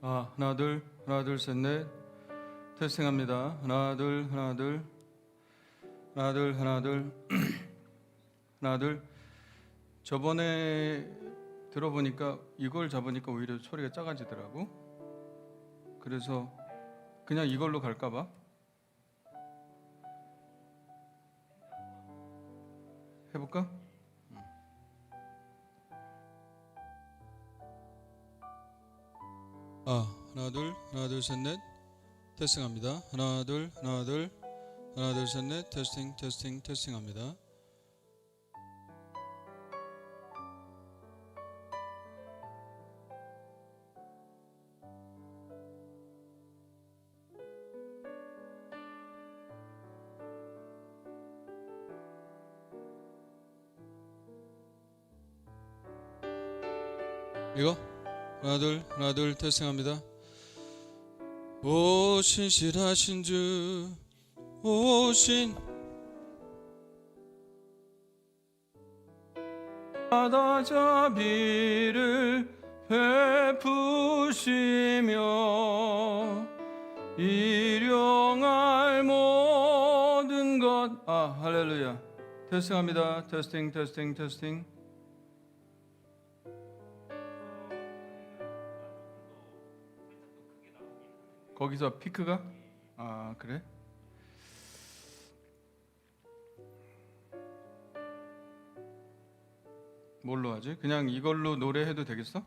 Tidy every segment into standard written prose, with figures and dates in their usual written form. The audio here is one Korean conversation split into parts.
하나 둘 하나 둘 셋 넷 테스팅합니다. 하나 둘 하나 둘 하나 둘 하나 둘 하나 둘. 저번에 들어보니까 이걸 잡으니까 오히려 소리가 작아지더라고. 그래서 그냥 이걸로 갈까봐. 해볼까? 하나 둘 셋 넷 테스팅합니다. 하나 둘 하나 둘 하나 둘 셋 넷 테스팅합니다. 이거 하나 둘 테스팅합니다. 오 신실하신 주 오신 바다 자비를 베푸시며 일용할 모든 것 할렐루야. 테스팅합니다. 테스팅. 거기서 피크가? 그래? 뭘로 하지? 그냥 이걸로 노래해도 되겠어?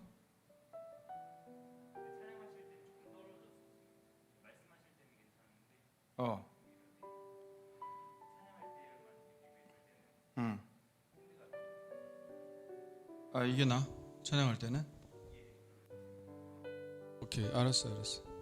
응. 이게 나? 찬양할 때는? 오케이, 알았어.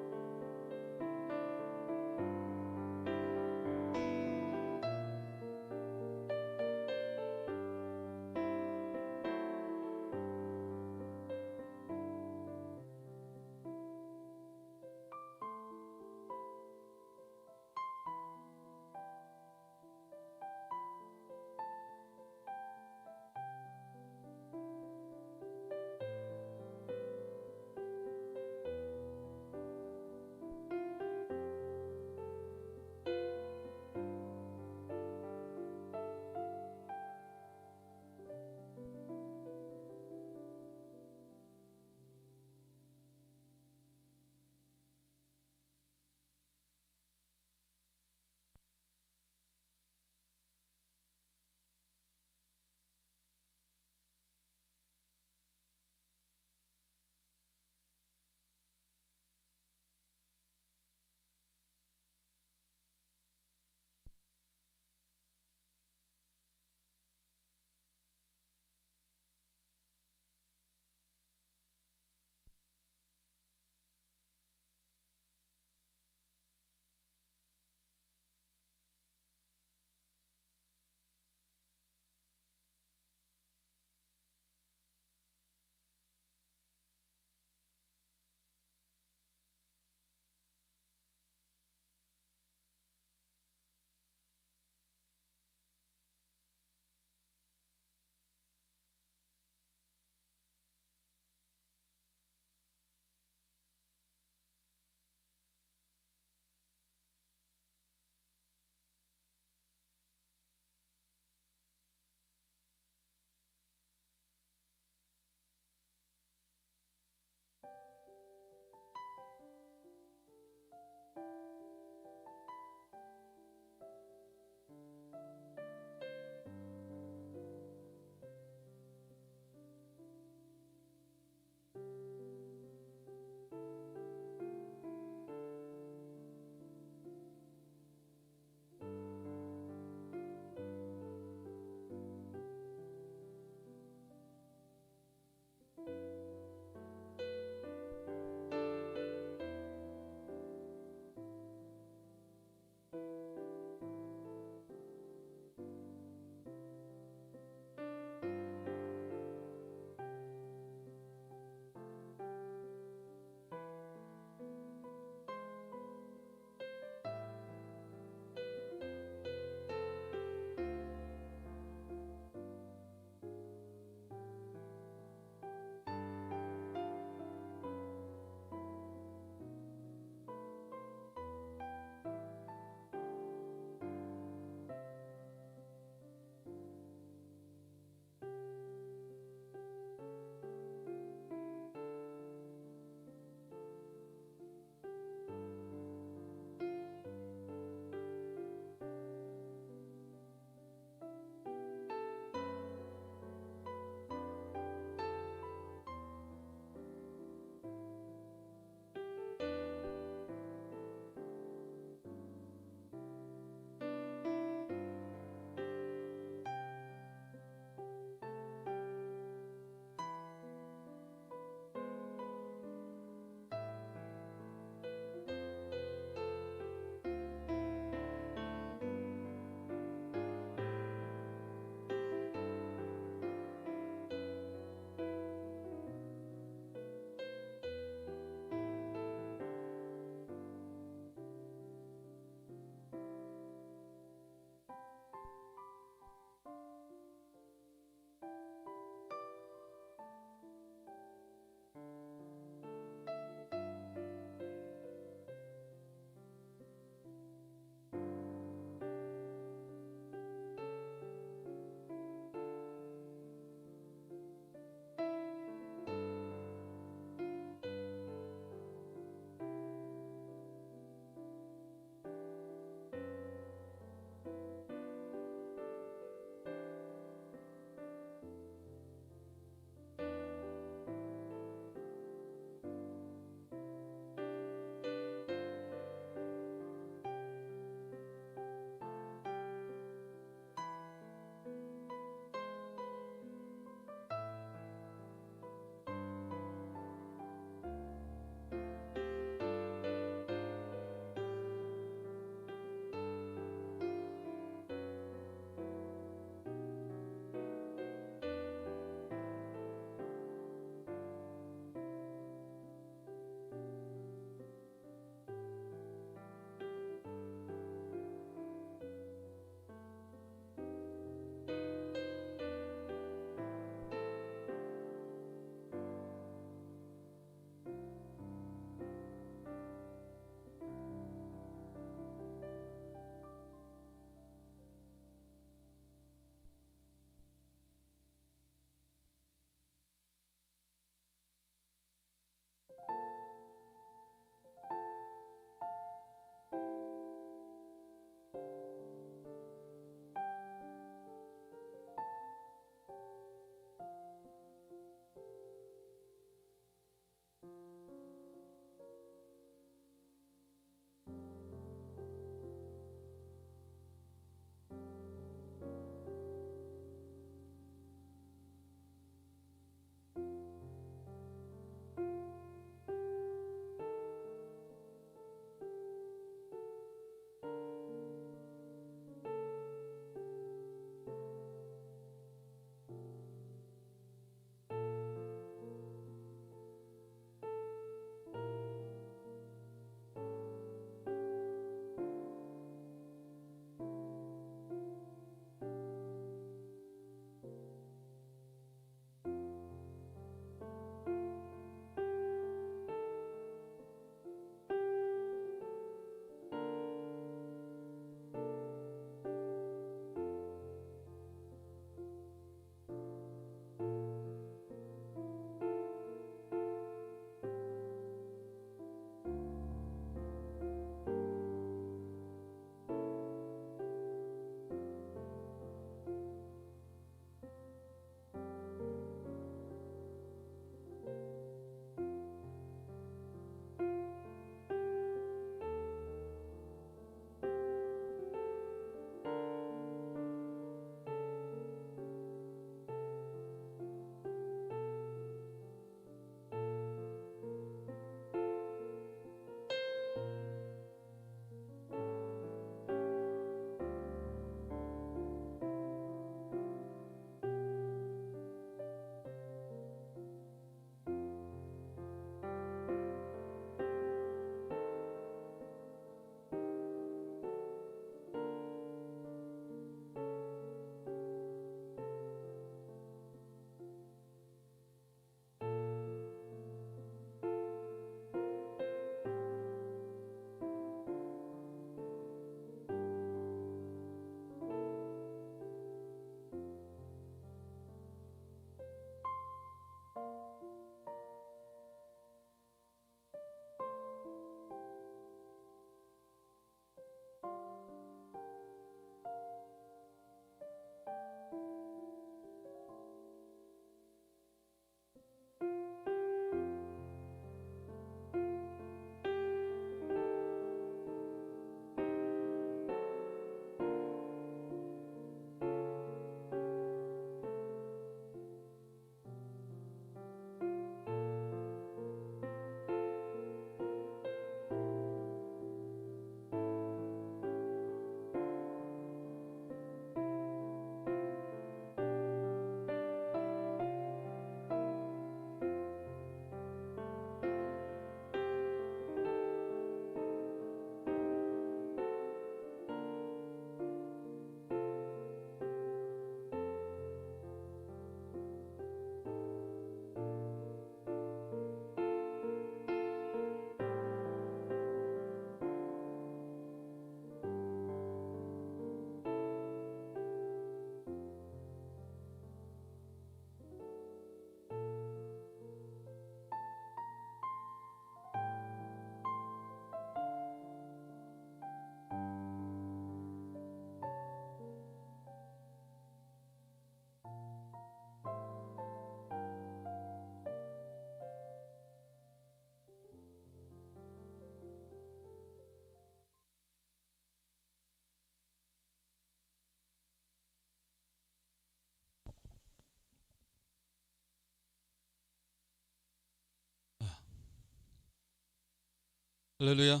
할렐루야.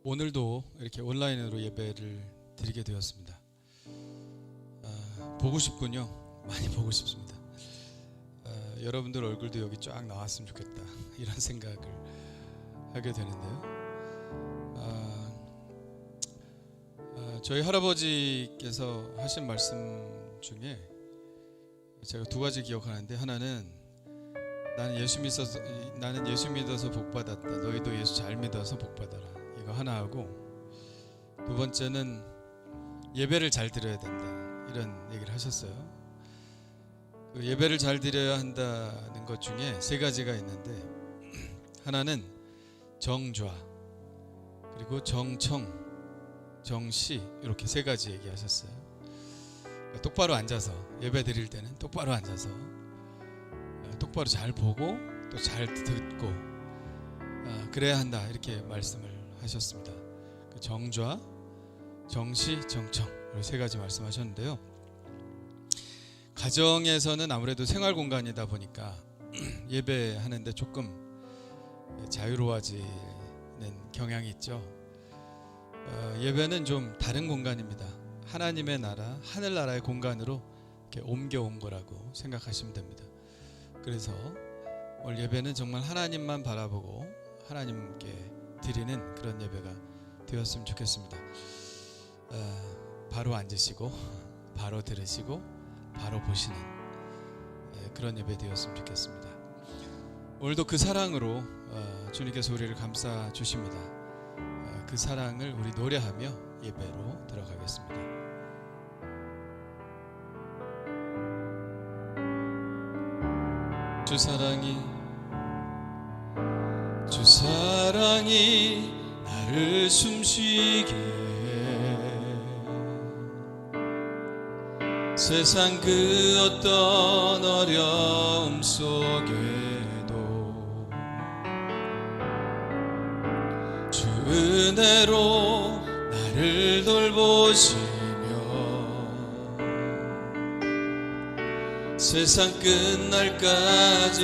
오늘도 이렇게 온라인으로 예배를 드리게 되었습니다. 보고 싶군요. 많이 보고 싶습니다. 여러분들 얼굴도 여기 쫙 나왔으면 좋겠다, 이런 생각을 하게 되는데요. 저희 할아버지께서 하신 말씀 중에 제가 두 가지 기억하는데, 하나는 나는 예수 믿어서 복 받았다, 너희도 예수 잘 믿어서 복 받아라, 이거 하나 하고, 두 번째는 예배를 잘 드려야 된다, 이런 얘기를 하셨어요. 그 예배를 잘 드려야 한다는 것 중에 세 가지가 있는데, 하나는 정좌, 그리고 정청, 정시, 이렇게 세 가지 얘기하셨어요. 똑바로 앉아서 예배 드릴 때는 똑바로 앉아서 똑바로 잘 보고 또 잘 듣고 그래야 한다, 이렇게 말씀을 하셨습니다. 그 정좌, 정시, 정청, 이렇게 세 가지 말씀하셨는데요. 가정에서는 아무래도 생활 공간이다 보니까 예배하는데 조금 자유로워지는 경향이 있죠. 예배는 좀 다른 공간입니다. 하나님의 나라, 하늘나라의 공간으로 이렇게 옮겨온 거라고 생각하시면 됩니다. 그래서 오늘 예배는 정말 하나님만 바라보고 하나님께 드리는 그런 예배가 되었으면 좋겠습니다. 바로 앉으시고 바로 들으시고 바로 보시는 그런 예배 되었으면 좋겠습니다. 오늘도 그 사랑으로 주님께서 우리를 감싸 주십니다. 그 사랑을 우리 노래하며 예배로 들어가겠습니다. 주 사랑이 나를 숨쉬게 해. 세상 그 어떤 어려움 속에도 주 은혜로 나를 돌보시며 세상 끝날까지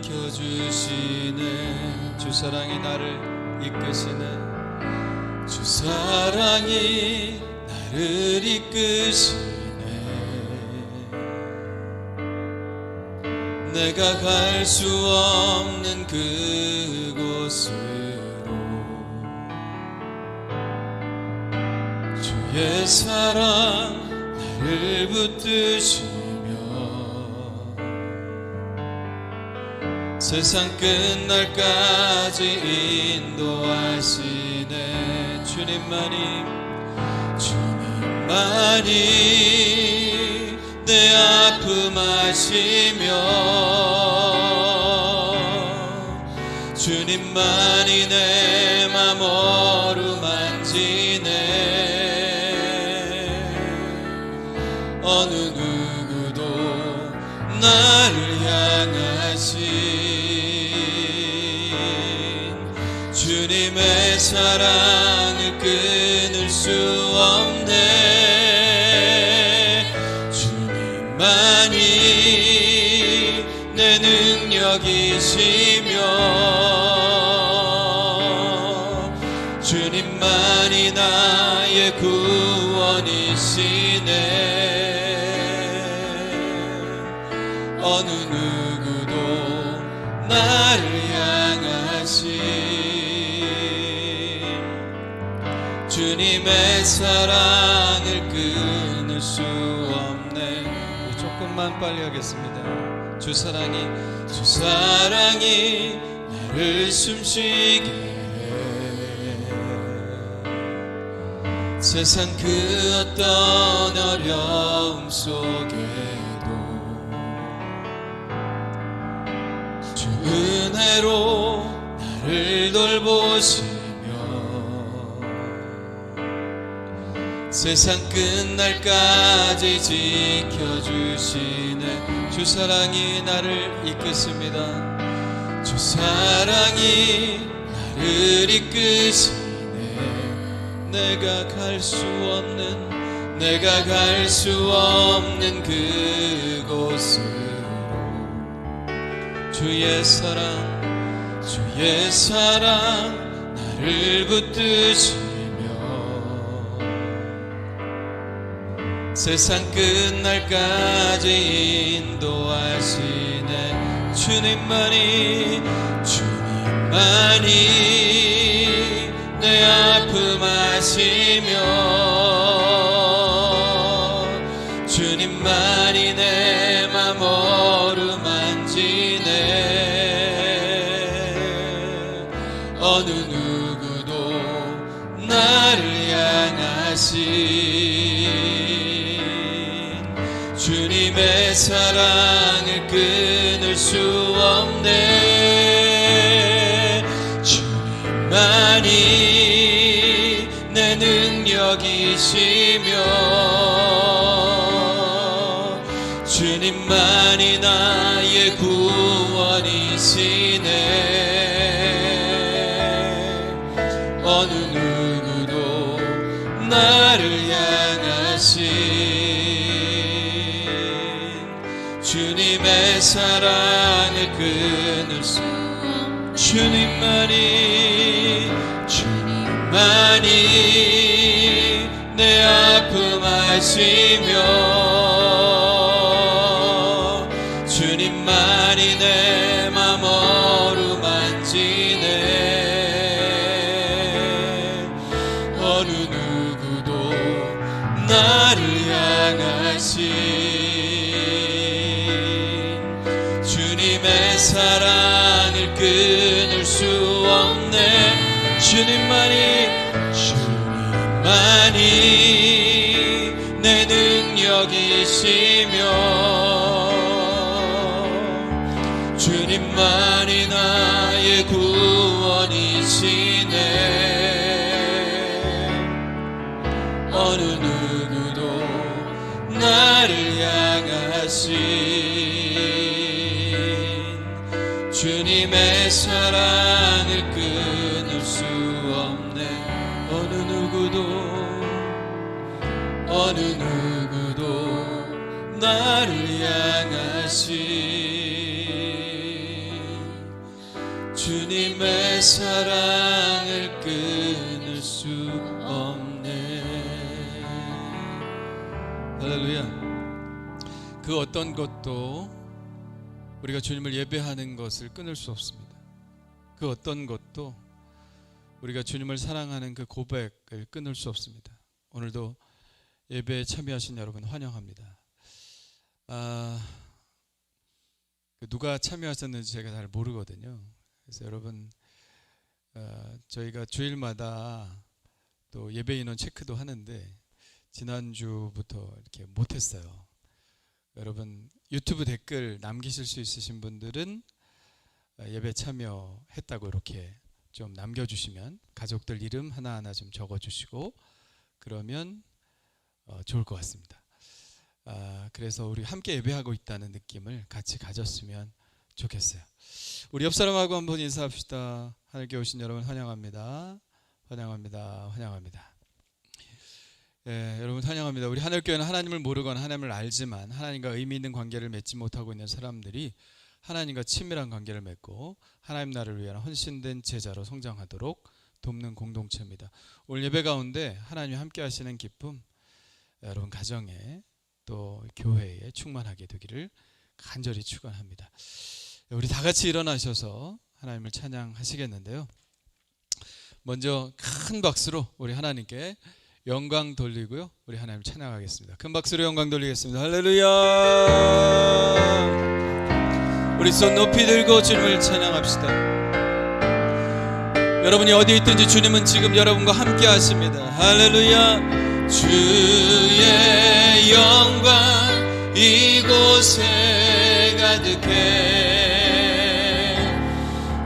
이켜주시네. 주 사랑이 나를 이끄시네. 주 사랑이 나를 이끄시네. 내가 갈 수 없는 그곳으로 주의 사랑 나를 붙드시네. 세상 끝날까지 인도하시네. 주님만이 내 아픔 아시며 주님만이 내 맘 어루만지네. 어느 누구도 나를 향하시 주님의 사랑을 끊을 수 없네. 주님만이 내 능력이시며 주님만이 나의 구원이시네. 어느 누구도 나를 향하시 주님의 사랑을 끊을 수 없네. 조금만 빨리 하겠습니다. 주 사랑이 나를 숨쉬게 해. 세상 그 어떤 어려움 속에도 주 은혜로 나를 돌보시 세상 끝날까지 지켜주시네. 주 사랑이 나를 이끄십니다. 주 사랑이 나를 이끄시네. 내가 갈 수 없는 그곳으로 주의 사랑 나를 붙드시며 세상 끝날까지 인도하시네. 주님만이 내 아픔 아시며 주님만이 내 맘 어루만지네. 어느 누구도 나를 향하신 주님의 사랑을 끊을 수 없네. 주님만이 내 능력이시며 주님만이 나의 구원이시네. 어느 누구도 나를 향하신 주님의 사랑을 끊을 수 없는 주님만이 내 아픔 아시며 주님만이 내 맘 어루만지네. 어느 누구도 나를 향하신 주님의 사랑을 끊을 수 없네. 주님만이 내 능력이시며 주님만이 나의 구원이시네. 어느 누구도 나를 향하신 주님의 사랑을 끊을 수 없네. 어느 누구도 나를 향하신 주님의 사랑을 끊을 수 없네. 할렐루야. 그 어떤 것도 우리가 주님을 예배하는 것을 끊을 수 없습니다. 그 어떤 것도 우리가 주님을 사랑하는 그 고백을 끊을 수 없습니다. 오늘도 예배에 참여하신 여러분 환영합니다. 누가 참여하셨는지 제가 잘 모르거든요. 그래서 여러분 저희가 주일마다 또 예배 인원 체크도 하는데 지난주부터 이렇게 못했어요. 여러분 유튜브 댓글 남기실 수 있으신 분들은 예배 참여했다고 이렇게 좀 남겨주시면 가족들 이름 하나하나 좀 적어주시고 그러면 좋을 것 같습니다. 그래서 우리 함께 예배하고 있다는 느낌을 같이 가졌으면 좋겠어요. 우리 옆 사람하고 한번 인사합시다. 하늘께 오신 여러분 환영합니다. 환영합니다. 환영합니다. 여러분 환영합니다. 우리 하늘교회는 하나님을 모르거나 하나님을 알지만 하나님과 의미 있는 관계를 맺지 못하고 있는 사람들이 하나님과 친밀한 관계를 맺고 하나님 나라를 위한 헌신된 제자로 성장하도록 돕는 공동체입니다. 오늘 예배 가운데 하나님이 함께 하시는 기쁨 여러분 가정에 또 교회에 충만하게 되기를 간절히 축원합니다. 우리 다 같이 일어나셔서 하나님을 찬양하시겠는데요. 먼저 큰 박수로 우리 하나님께 영광 돌리고요. 우리 하나님 찬양하겠습니다. 큰 박수로 영광 돌리겠습니다. 할렐루야. 우리 손 높이 들고 주님을 찬양합시다. 여러분이 어디 있든지 주님은 지금 여러분과 함께 하십니다. 할렐루야. 주의 영광 이곳에 가득해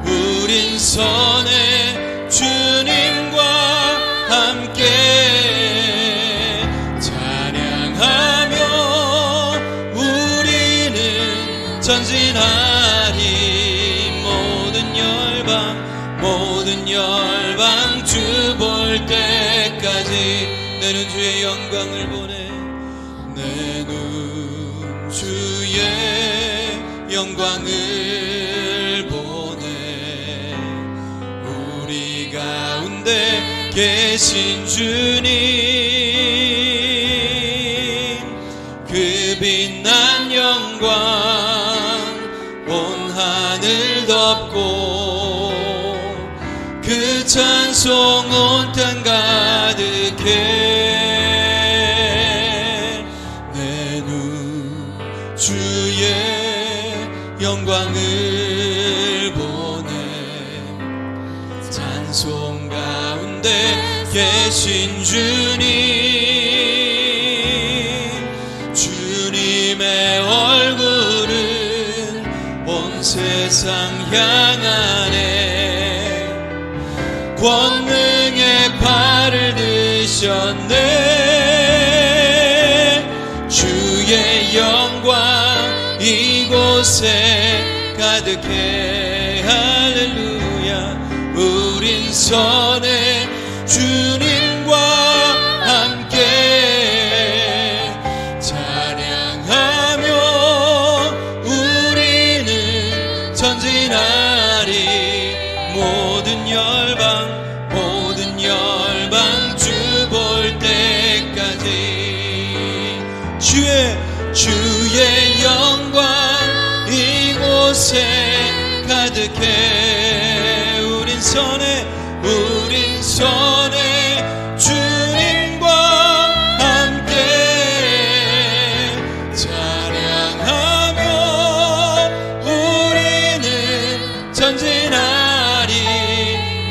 우린 선의 주님과 함께 찬양하며 우리는 전진하리. 모든 열방 주 볼 때까지 내 눈 주의 영광을 보내. 내 눈 주의 영광을 계신 주님 그 빛난 영광 온 하늘 덮고 그 찬송 온 땅 가득해 내 눈 주의 영광을 보네 찬송 가운데 계신 주님의 얼굴은 온 세상 향하네 권능의 팔을 드셨네 주의 영광 이곳에 가득해 할렐루야 우린 선해 주님과 함께 찬양하며 우리는 전진하리 모든 열방 주 볼 때까지 주의 영광 이곳에 가득해 우린 선해 주님과 함께 찬양하며 우리는 전진하리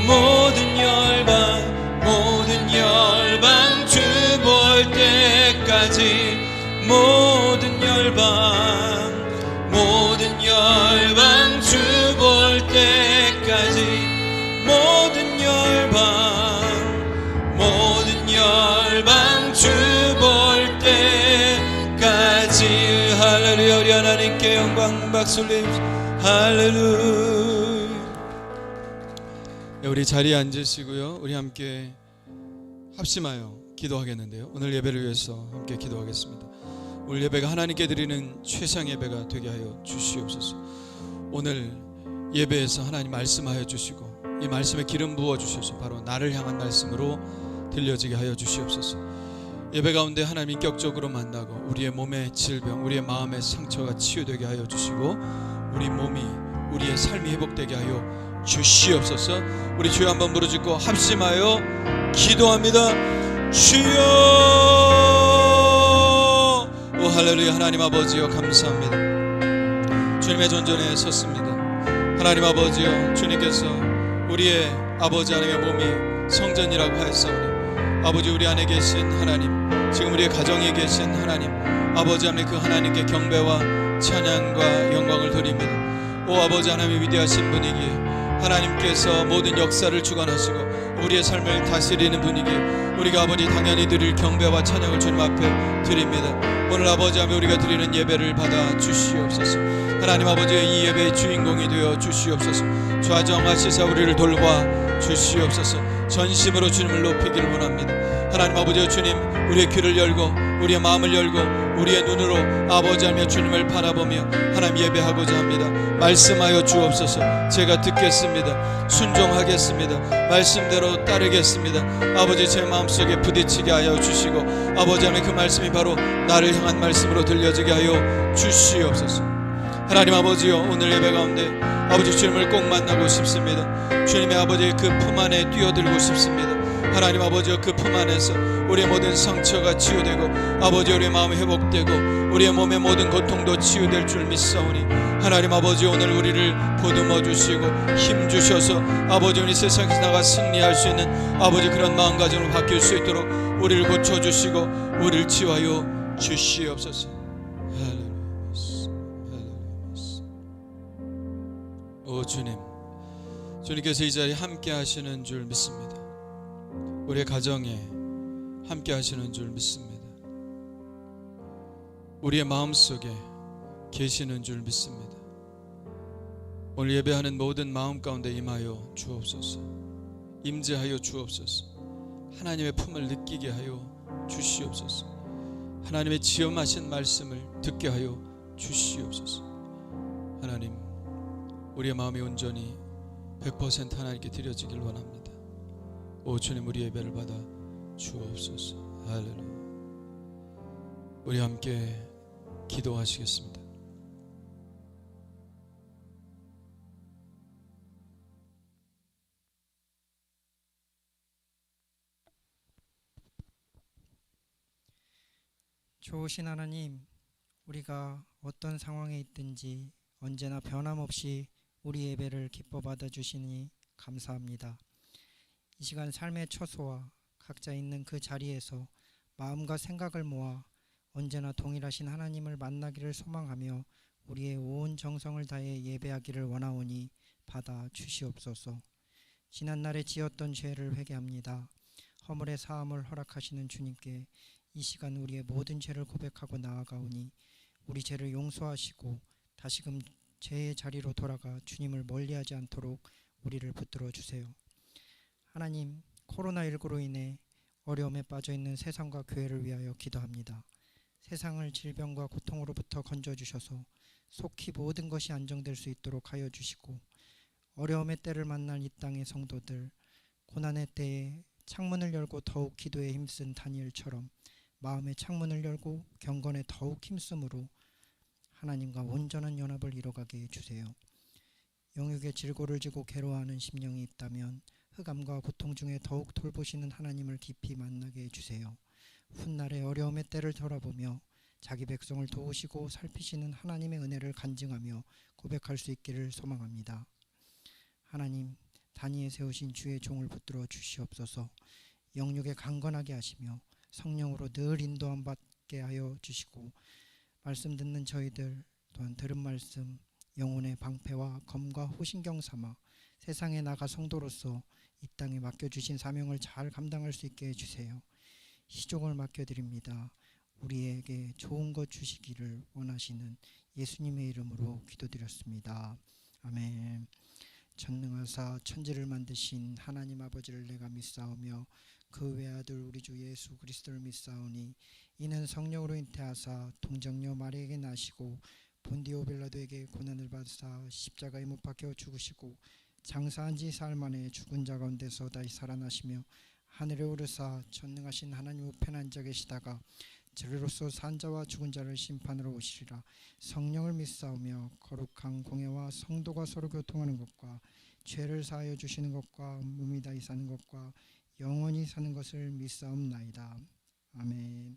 모든 열방 주 볼 때까지 모든 열방 주 볼 때까지 모든 열방 주 볼 때까지 할렐루야 우리 하나님께 영광 박수 올리십시오 할렐루야 우리 자리에 앉으시고요 우리 함께 합심하여 기도하겠는데요 오늘 예배를 위해서 함께 기도하겠습니다 오늘 예배가 하나님께 드리는 최상 예배가 되게 하여 주시옵소서 오늘 예배에서 하나님 말씀하여 주시고 이 말씀에 기름 부어 주셔서 바로 나를 향한 말씀으로 들려지게 하여 주시옵소서 예배 가운데 하나님 인격적으로 만나고 우리의 몸의 질병 우리의 마음의 상처가 치유되게 하여 주시고 우리 몸이 우리의 삶이 회복되게 하여 주시옵소서 우리 주여 한번 부르짖고 합심하여 기도합니다 주여 오 할렐루야 하나님 아버지여 감사합니다 주님의 전전에 섰습니다 하나님 아버지여 주님께서 우리의 아버지 하나님의 몸이 성전이라고 하였사오니 아버지 우리 안에 계신 하나님 지금 우리의 가정에 계신 하나님 아버지 하나님 그 하나님께 경배와 찬양과 영광을 드립니다 오 아버지 하나님의 위대하신 분이기에 하나님께서 모든 역사를 주관하시고 우리의 삶을 다스리는 분이기에 우리가 아버지 당연히 드릴 경배와 찬양을 주님 앞에 드립니다 오늘 아버지 하나님 우리가 드리는 예배를 받아 주시옵소서 하나님 아버지의 이 예배의 주인공이 되어 주시옵소서 좌정하시사 우리를 돌봐 주시옵소서 전심으로 주님을 높이기를 원합니다 하나님 아버지 주님 우리의 귀를 열고 우리의 마음을 열고 우리의 눈으로 아버지 하며 주님을 바라보며 하나님 예배하고자 합니다 말씀하여 주옵소서 제가 듣겠습니다 순종하겠습니다 말씀대로 따르겠습니다 아버지 제 마음속에 부딪히게 하여 주시고 아버지 하며 그 말씀이 바로 나를 향한 말씀으로 들려지게 하여 주시옵소서 하나님 아버지요 오늘 예배 가운데 아버지 주님을 꼭 만나고 싶습니다 주님의 아버지의 그 품 안에 뛰어들고 싶습니다 하나님 아버지여 그 품 안에서 우리의 모든 상처가 치유되고 아버지 우리의 마음이 회복되고 우리의 몸의 모든 고통도 치유될 줄 믿사오니 하나님 아버지 오늘 우리를 보듬어 주시고 힘 주셔서 아버지 우리 세상에서 나가 승리할 수 있는 아버지 그런 마음가짐으로 바뀔 수 있도록 우리를 고쳐주시고 우리를 치유하여 주시옵소서 오 주님 주님께서 이 자리에 함께 하시는 줄 믿습니다 우리의 가정에 함께 하시는 줄 믿습니다 우리의 마음속에 계시는 줄 믿습니다 오늘 예배하는 모든 마음 가운데 임하여 주옵소서 임재하여 주옵소서 하나님의 품을 느끼게 하여 주시옵소서 하나님의 지엄하신 말씀을 듣게 하여 주시옵소서 하나님 우리의 마음이 온전히 100% 하나님께 드려지길 원합니다 오 주님, 우리 예배를 받아 주옵소서. 할렐루야. 우리 함께 기도하시겠습니다. 좋으신 하나님, 우리가 어떤 상황에 있든지 언제나 변함없이 우리 예배를 기뻐 받아주시니 감사합니다. 이 시간 삶의 처소와 각자 있는 그 자리에서 마음과 생각을 모아 언제나 동일하신 하나님을 만나기를 소망하며 우리의 온 정성을 다해 예배하기를 원하오니 받아 주시옵소서. 지난날에 지었던 죄를 회개합니다. 허물의 사함을 허락하시는 주님께 이 시간 우리의 모든 죄를 고백하고 나아가오니 우리 죄를 용서하시고 다시금 죄의 자리로 돌아가 주님을 멀리하지 않도록 우리를 붙들어 주세요. 하나님, 코로나19로 인해 어려움에 빠져있는 세상과 교회를 위하여 기도합니다. 세상을 질병과 고통으로부터 건져주셔서 속히 모든 것이 안정될 수 있도록 하여 주시고, 어려움의 때를 만날 이 땅의 성도들, 고난의 때에 창문을 열고 더욱 기도에 힘쓴 다니엘처럼 마음의 창문을 열고 경건에 더욱 힘쓰므로 하나님과 온전한 연합을 이뤄가게 해주세요. 영육의 질고를 지고 괴로워하는 심령이 있다면 흑암과 고통 중에 더욱 돌보시는 하나님을 깊이 만나게 해주세요. 훗날의 어려움의 때를 돌아보며 자기 백성을 도우시고 살피시는 하나님의 은혜를 간증하며 고백할 수 있기를 소망합니다. 하나님, 단위에 세우신 주의 종을 붙들어 주시옵소서. 영육에 강건하게 하시며 성령으로 늘 인도함 받게 하여 주시고, 말씀 듣는 저희들 또한 들은 말씀 영혼의 방패와 검과 호신경 삼아 세상에 나가 성도로서 이 땅에 맡겨주신 사명을 잘 감당할 수 있게 해주세요. 시종을 맡겨드립니다. 우리에게 좋은 것 주시기를 원하시는 예수님의 이름으로 기도드렸습니다. 아멘. 전능하사 천지를 만드신 하나님 아버지를 내가 믿사오며 그 외아들 우리 주 예수 그리스도를 믿사오니 이는 성령으로 잉태하사 동정녀 마리아에게 나시고 본디오 빌라도에게 고난을 받으사 십자가에 못 박혀 죽으시고 장사한 지 사흘 만에 죽은 자 가운데서 다시 살아나시며 하늘에 오르사 전능하신 하나님 우편에 앉아 계시다가 저리로서 산 자와 죽은 자를 심판으로 오시리라. 성령을 믿사오며 거룩한 공예와 성도가 서로 교통하는 것과 죄를 사하여 주시는 것과 몸이 다히 사는 것과 영원히 사는 것을 믿사옵나이다. 아멘.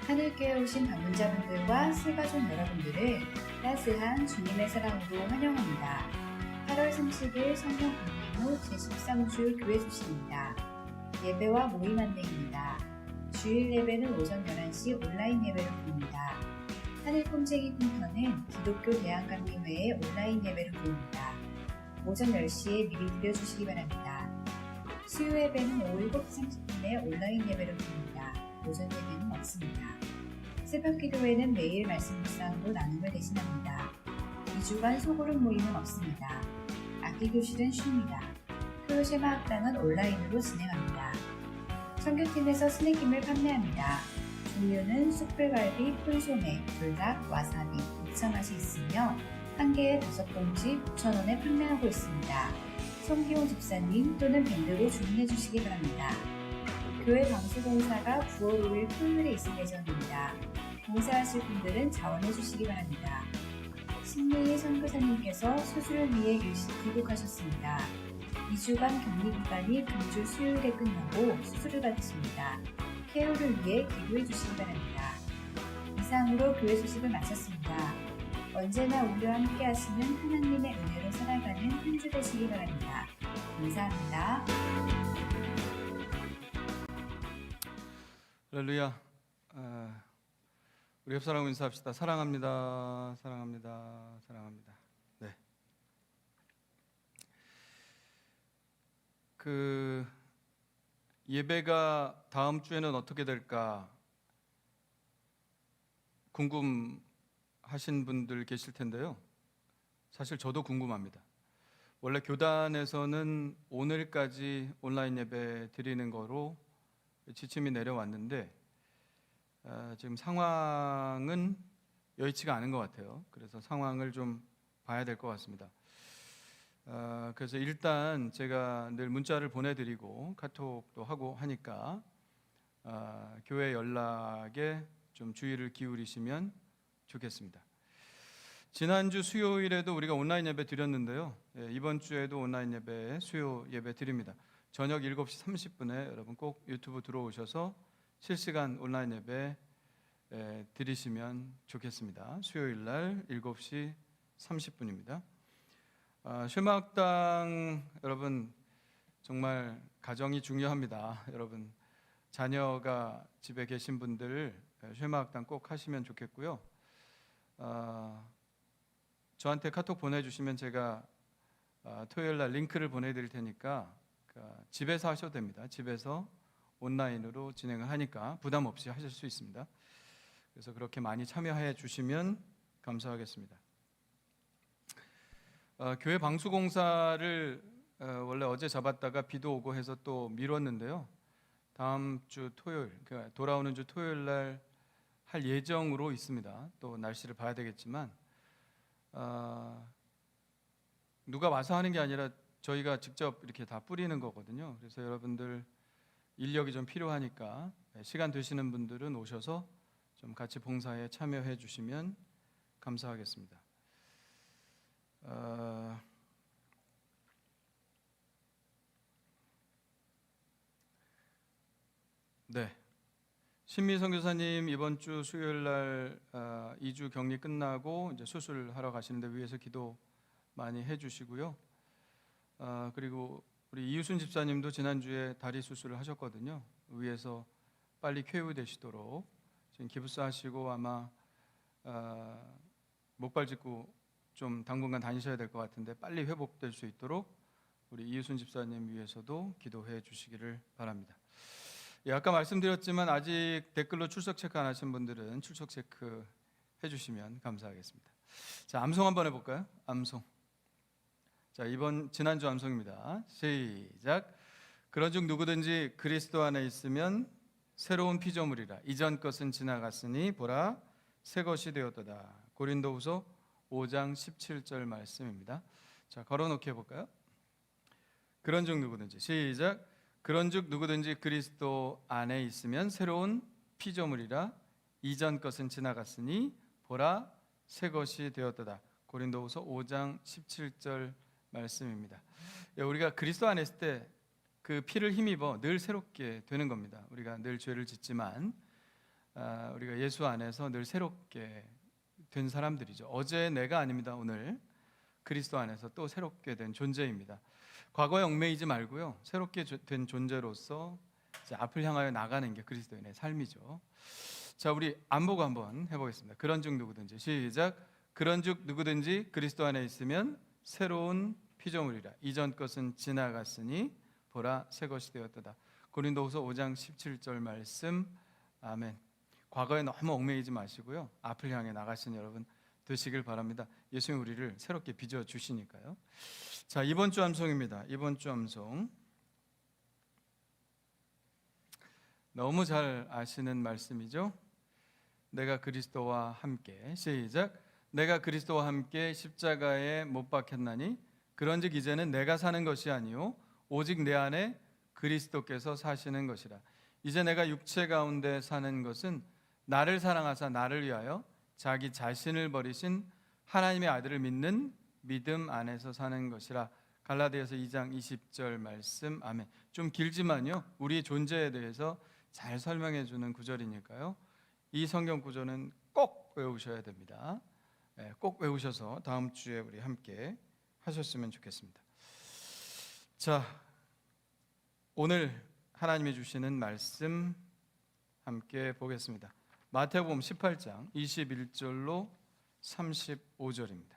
하늘교회 오신 방문자분들과 슬가족 여러분들을 따스한 주님의 사랑으로 환영합니다. 8월 30일 성령 강림 후 제13주 교회 소식입니다. 예배와 모임 안내입니다. 주일 예배는 오전 11시 온라인 예배를 부릅니다. 하늘 꼼짝이 꿈터는 기독교 대한강림회의 온라인 예배를 부릅니다. 오전 10시에 미리 드려주시기 바랍니다. 수요 예배는 오후 7시 30분에 온라인 예배를 부릅니다. 오전 예배는 없습니다. 새벽 기도회는 매일 말씀 묵상으로 나눔을 대신합니다. 2주간 소그룹 모임은 없습니다. 악기 교실은 쉽니다. 토요 쉐마학당은 온라인으로 진행합니다. 선교팀에서 스낵김을 판매합니다. 종류는 숯불갈비, 꿀소매, 불닭, 와사비, 녹차 맛이 있으며 한 개에 5봉지 9,000원에 판매하고 있습니다. 성기호 집사님 또는 밴드로 주문해 주시기 바랍니다. 교회 방수공사가 9월 5일 토요일에 있을 예정입니다. 봉사하실 분들은 자원해 주시기 바랍니다. 신미희 선교사님께서 수술을 위해 일시 귀국하셨습니다. 2주간 격리기간이 금주 수요일에 끝나고 수술을 받으십니다. 케어를 위해 기도해 주시기 바랍니다. 이상으로 교회 소식을 마쳤습니다. 언제나 우리와 함께 하시는 하나님의 은혜로 살아가는 한 주 되시기 바랍니다. 감사합니다. 할렐루야. 우리 옆 사람 인사합시다. 사랑합니다. 사랑합니다. 사랑합니다. 네. 예배가 다음 주에는 어떻게 될까 궁금하신 분들 계실 텐데요. 사실 저도 궁금합니다. 원래 교단에서는 오늘까지 온라인 예배 드리는 거로 지침이 내려왔는데 지금 상황은 여의치가 않은 것 같아요. 그래서 상황을 좀 봐야 될 것 같습니다. 그래서 일단 제가 늘 문자를 보내드리고 카톡도 하고 하니까 교회 연락에 좀 주의를 기울이시면 좋겠습니다. 지난주 수요일에도 우리가 온라인 예배 드렸는데요. 이번 주에도 온라인 예배, 수요 예배 드립니다. 저녁 7시 30분에 여러분 꼭 유튜브 들어오셔서 실시간 온라인 예배 드리시면 좋겠습니다. 수요일 날 7시 30분입니다. 쉐마학당 여러분 정말 가정이 중요합니다. 여러분 자녀가 집에 계신 분들 쉐마학당 꼭 하시면 좋겠고요. 저한테 카톡 보내주시면 제가 토요일 날 링크를 보내드릴 테니까 집에서 하셔도 됩니다. 집에서 온라인으로 진행을 하니까 부담 없이 하실 수 있습니다. 그래서 그렇게 많이 참여해 주시면 감사하겠습니다. 교회 방수공사를 원래 어제 잡았다가 비도 오고 해서 또 미뤘는데요. 다음 주 토요일, 돌아오는 주 토요일 날 할 예정으로 있습니다. 또 날씨를 봐야 되겠지만 누가 와서 하는 게 아니라 저희가 직접 이렇게 다 뿌리는 거거든요. 그래서 여러분들 인력이 좀 필요하니까 시간 되시는 분들은 오셔서 좀 같이 봉사에 참여해 주시면 감사하겠습니다. 네, 신미성 교사님 이번 주 수요일 날 2주 격리 끝나고 이제 수술하러 가시는데 위에서 기도 많이 해주시고요. 그리고 우리 이유순 집사님도 지난주에 다리 수술을 하셨거든요. 위에서 빨리 쾌유되시도록 지금 기부스 하시고 아마 목발 짚고 좀 당분간 다니셔야 될 것 같은데 빨리 회복될 수 있도록 우리 이유순 집사님 위해서도 기도해 주시기를 바랍니다. 아까 말씀드렸지만 아직 댓글로 출석 체크 안 하신 분들은 출석 체크 해주시면 감사하겠습니다. 자, 암송 한번 해볼까요? 암송. 자, 지난주 암송입니다. 시작. 그런즉 누구든지 그리스도 안에 있으면 새로운 피조물이라. 이전 것은 지나갔으니 보라 새 것이 되었도다. 고린도후서 5장 17절 말씀입니다. 자, 걸어놓기 해볼까요? 그런즉 누구든지 시작. 그런즉 누구든지 그리스도 안에 있으면 새로운 피조물이라. 이전 것은 지나갔으니 보라 새 것이 되었도다. 고린도후서 5장 17절 말씀입니다. 우리가 그리스도 안에 있을 때 그 피를 힘입어 늘 새롭게 되는 겁니다. 우리가 늘 죄를 짓지만 우리가 예수 안에서 늘 새롭게 된 사람들이죠. 어제 내가 아닙니다. 오늘 그리스도 안에서 또 새롭게 된 존재입니다. 과거에 얽매이지 말고요. 새롭게 된 존재로서 이제 앞을 향하여 나가는 게 그리스도인의 삶이죠. 자, 우리 안보고 한번 해보겠습니다. 그런즉 누구든지 시작. 그런즉 누구든지 그리스도 안에 있으면 새로운 피조물이라. 이전 것은 지나갔으니 보라 새 것이 되었도다. 고린도후서 5장 17절 말씀. 아멘. 과거에 너무 얽매이지 마시고요. 앞을 향해 나가신 여러분 되시길 바랍니다. 예수님 우리를 새롭게 빚어 주시니까요. 자, 이번 주 암송입니다. 이번 주 암송 너무 잘 아시는 말씀이죠. 내가 그리스도와 함께 시작. 내가 그리스도와 함께 십자가에 못 박혔나니 그런즉 이제는 내가 사는 것이 아니요 오직 내 안에 그리스도께서 사시는 것이라. 이제 내가 육체 가운데 사는 것은 나를 사랑하사 나를 위하여 자기 자신을 버리신 하나님의 아들을 믿는 믿음 안에서 사는 것이라. 갈라디아서 2장 20절 말씀. 아멘. 좀 길지만요 우리의 존재에 대해서 잘 설명해 주는 구절이니까요 이 성경 구절은 꼭 외우셔야 됩니다. 꼭 외우셔서 다음 주에 우리 함께 하셨으면 좋겠습니다. 자, 오늘 하나님이 주시는 말씀 함께 보겠습니다. 마태복음 18장 21절로 35절입니다.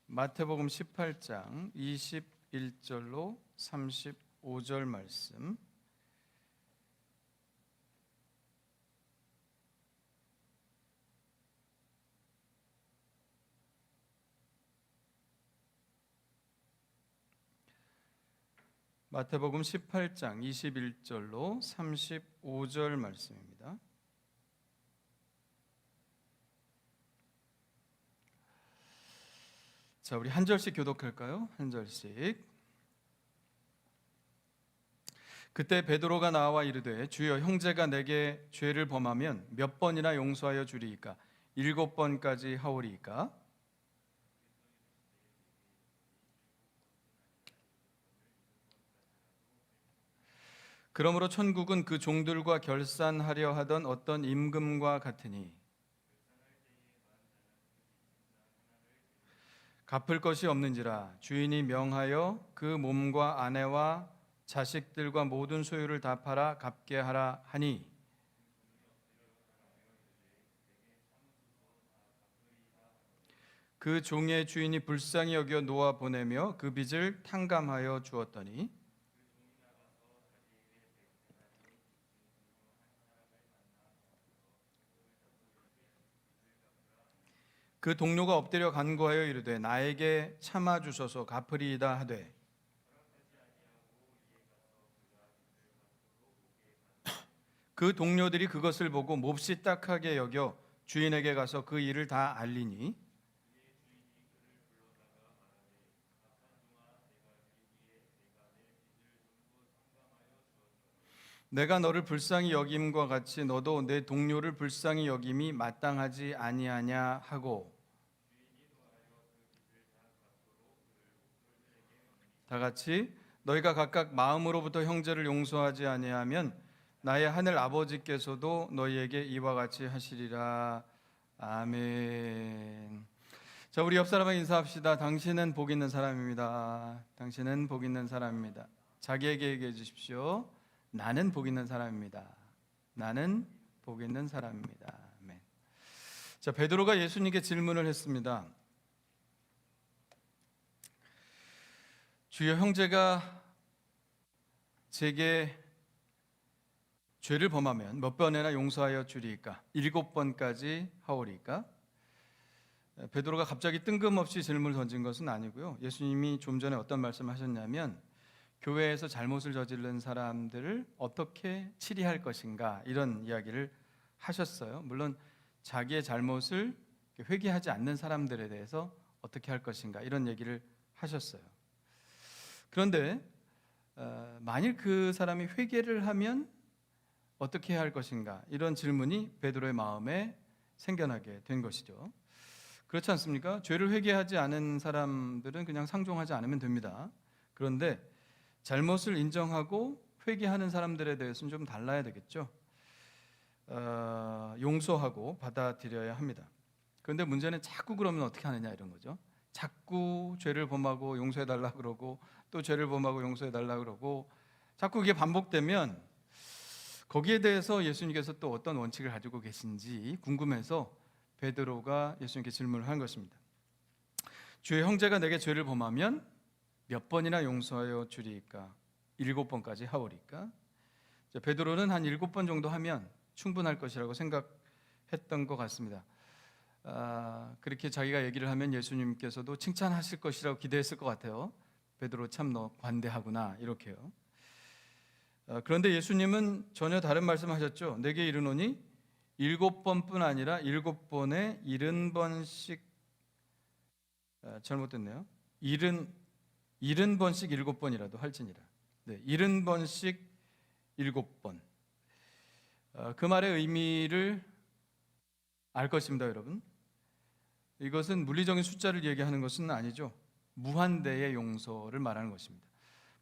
마태복음 18장 21절로 35절 말씀. 마태복음 18장 21절로 35절 말씀입니다. 자, 우리 한 절씩 교독할까요? 한 절씩. 그때 베드로가 나와 이르되 주여 형제가 내게 죄를 범하면 몇 번이나 용서하여 주리이까? 7번까지 하오리이까? 그러므로 천국은 그 종들과 결산하려 하던 어떤 임금과 같으니 갚을 것이 없는지라 주인이 명하여 그 몸과 아내와 자식들과 모든 소유를 다 팔아 갚게 하라 하니 그 종의 주인이 불쌍히 여겨 놓아 보내며 그 빚을 탕감하여 주었더니 그 동료가 엎드려 간구하여 이르되 나에게 참아 주소서 갚으리이다 하되 그 동료들이 그것을 보고 몹시 딱하게 여겨 주인에게 가서 그 일을 다 알리니 내가 너를 불쌍히 여김과 같이 너도 내 동료를 불쌍히 여김이 마땅하지 아니하냐 하고 다 같이 너희가 각각 마음으로부터 형제를 용서하지 아니하면 나의 하늘 아버지께서도 너희에게 이와 같이 하시리라. 아멘. 자, 우리 옆 사람에게 인사합시다. 당신은 복 있는 사람입니다. 당신은 복 있는 사람입니다. 자기에게 얘기해 주십시오. 나는 복 있는 사람입니다. 나는 복 있는 사람입니다. 아멘. 자, 베드로가 예수님께 질문을 했습니다. 주여 형제가 제게 죄를 범하면 몇 번이나 용서하여 주리이까? 7번까지 하오리이까? 베드로가 갑자기 뜬금없이 질문을 던진 것은 아니고요. 예수님이 좀 전에 어떤 말씀을 하셨냐면 교회에서 잘못을 저지른 사람들을 어떻게 치리할 것인가 이런 이야기를 하셨어요. 물론 자기의 잘못을 회개하지 않는 사람들에 대해서 어떻게 할 것인가 이런 얘기를 하셨어요. 그런데 만일 그 사람이 회개를 하면 어떻게 해야 할 것인가 이런 질문이 베드로의 마음에 생겨나게 된 것이죠. 그렇지 않습니까? 죄를 회개하지 않은 사람들은 그냥 상종하지 않으면 됩니다. 그런데 잘못을 인정하고 회개하는 사람들에 대해서는 좀 달라야 되겠죠. 용서하고 받아들여야 합니다. 그런데 문제는 자꾸 그러면 어떻게 하느냐 이런 거죠. 자꾸 죄를 범하고 용서해달라 그러고 또 죄를 범하고 용서해달라 그러고 자꾸 이게 반복되면 거기에 대해서 예수님께서 또 어떤 원칙을 가지고 계신지 궁금해서 베드로가 예수님께 질문을 한 것입니다. 주의 형제가 내게 죄를 범하면 몇 번이나 용서하여 주리이까? 7번까지 하오리까? 베드로는 한 7번 정도 하면 충분할 것이라고 생각했던 것 같습니다. 그렇게 자기가 얘기를 하면 예수님께서도 칭찬하실 것이라고 기대했을 것 같아요. 베드로 참 너 관대하구나 이렇게요. 그런데 예수님은 전혀 다른 말씀하셨죠. 내게 이르노니 7번뿐 아니라 7번에 70번씩 잘못됐네요. 70번씩 7번이라도 할지니라. 네, 70번씩 7번. 그 말의 의미를 알 것입니다, 여러분. 이것은 물리적인 숫자를 얘기하는 것은 아니죠. 무한대의 용서를 말하는 것입니다.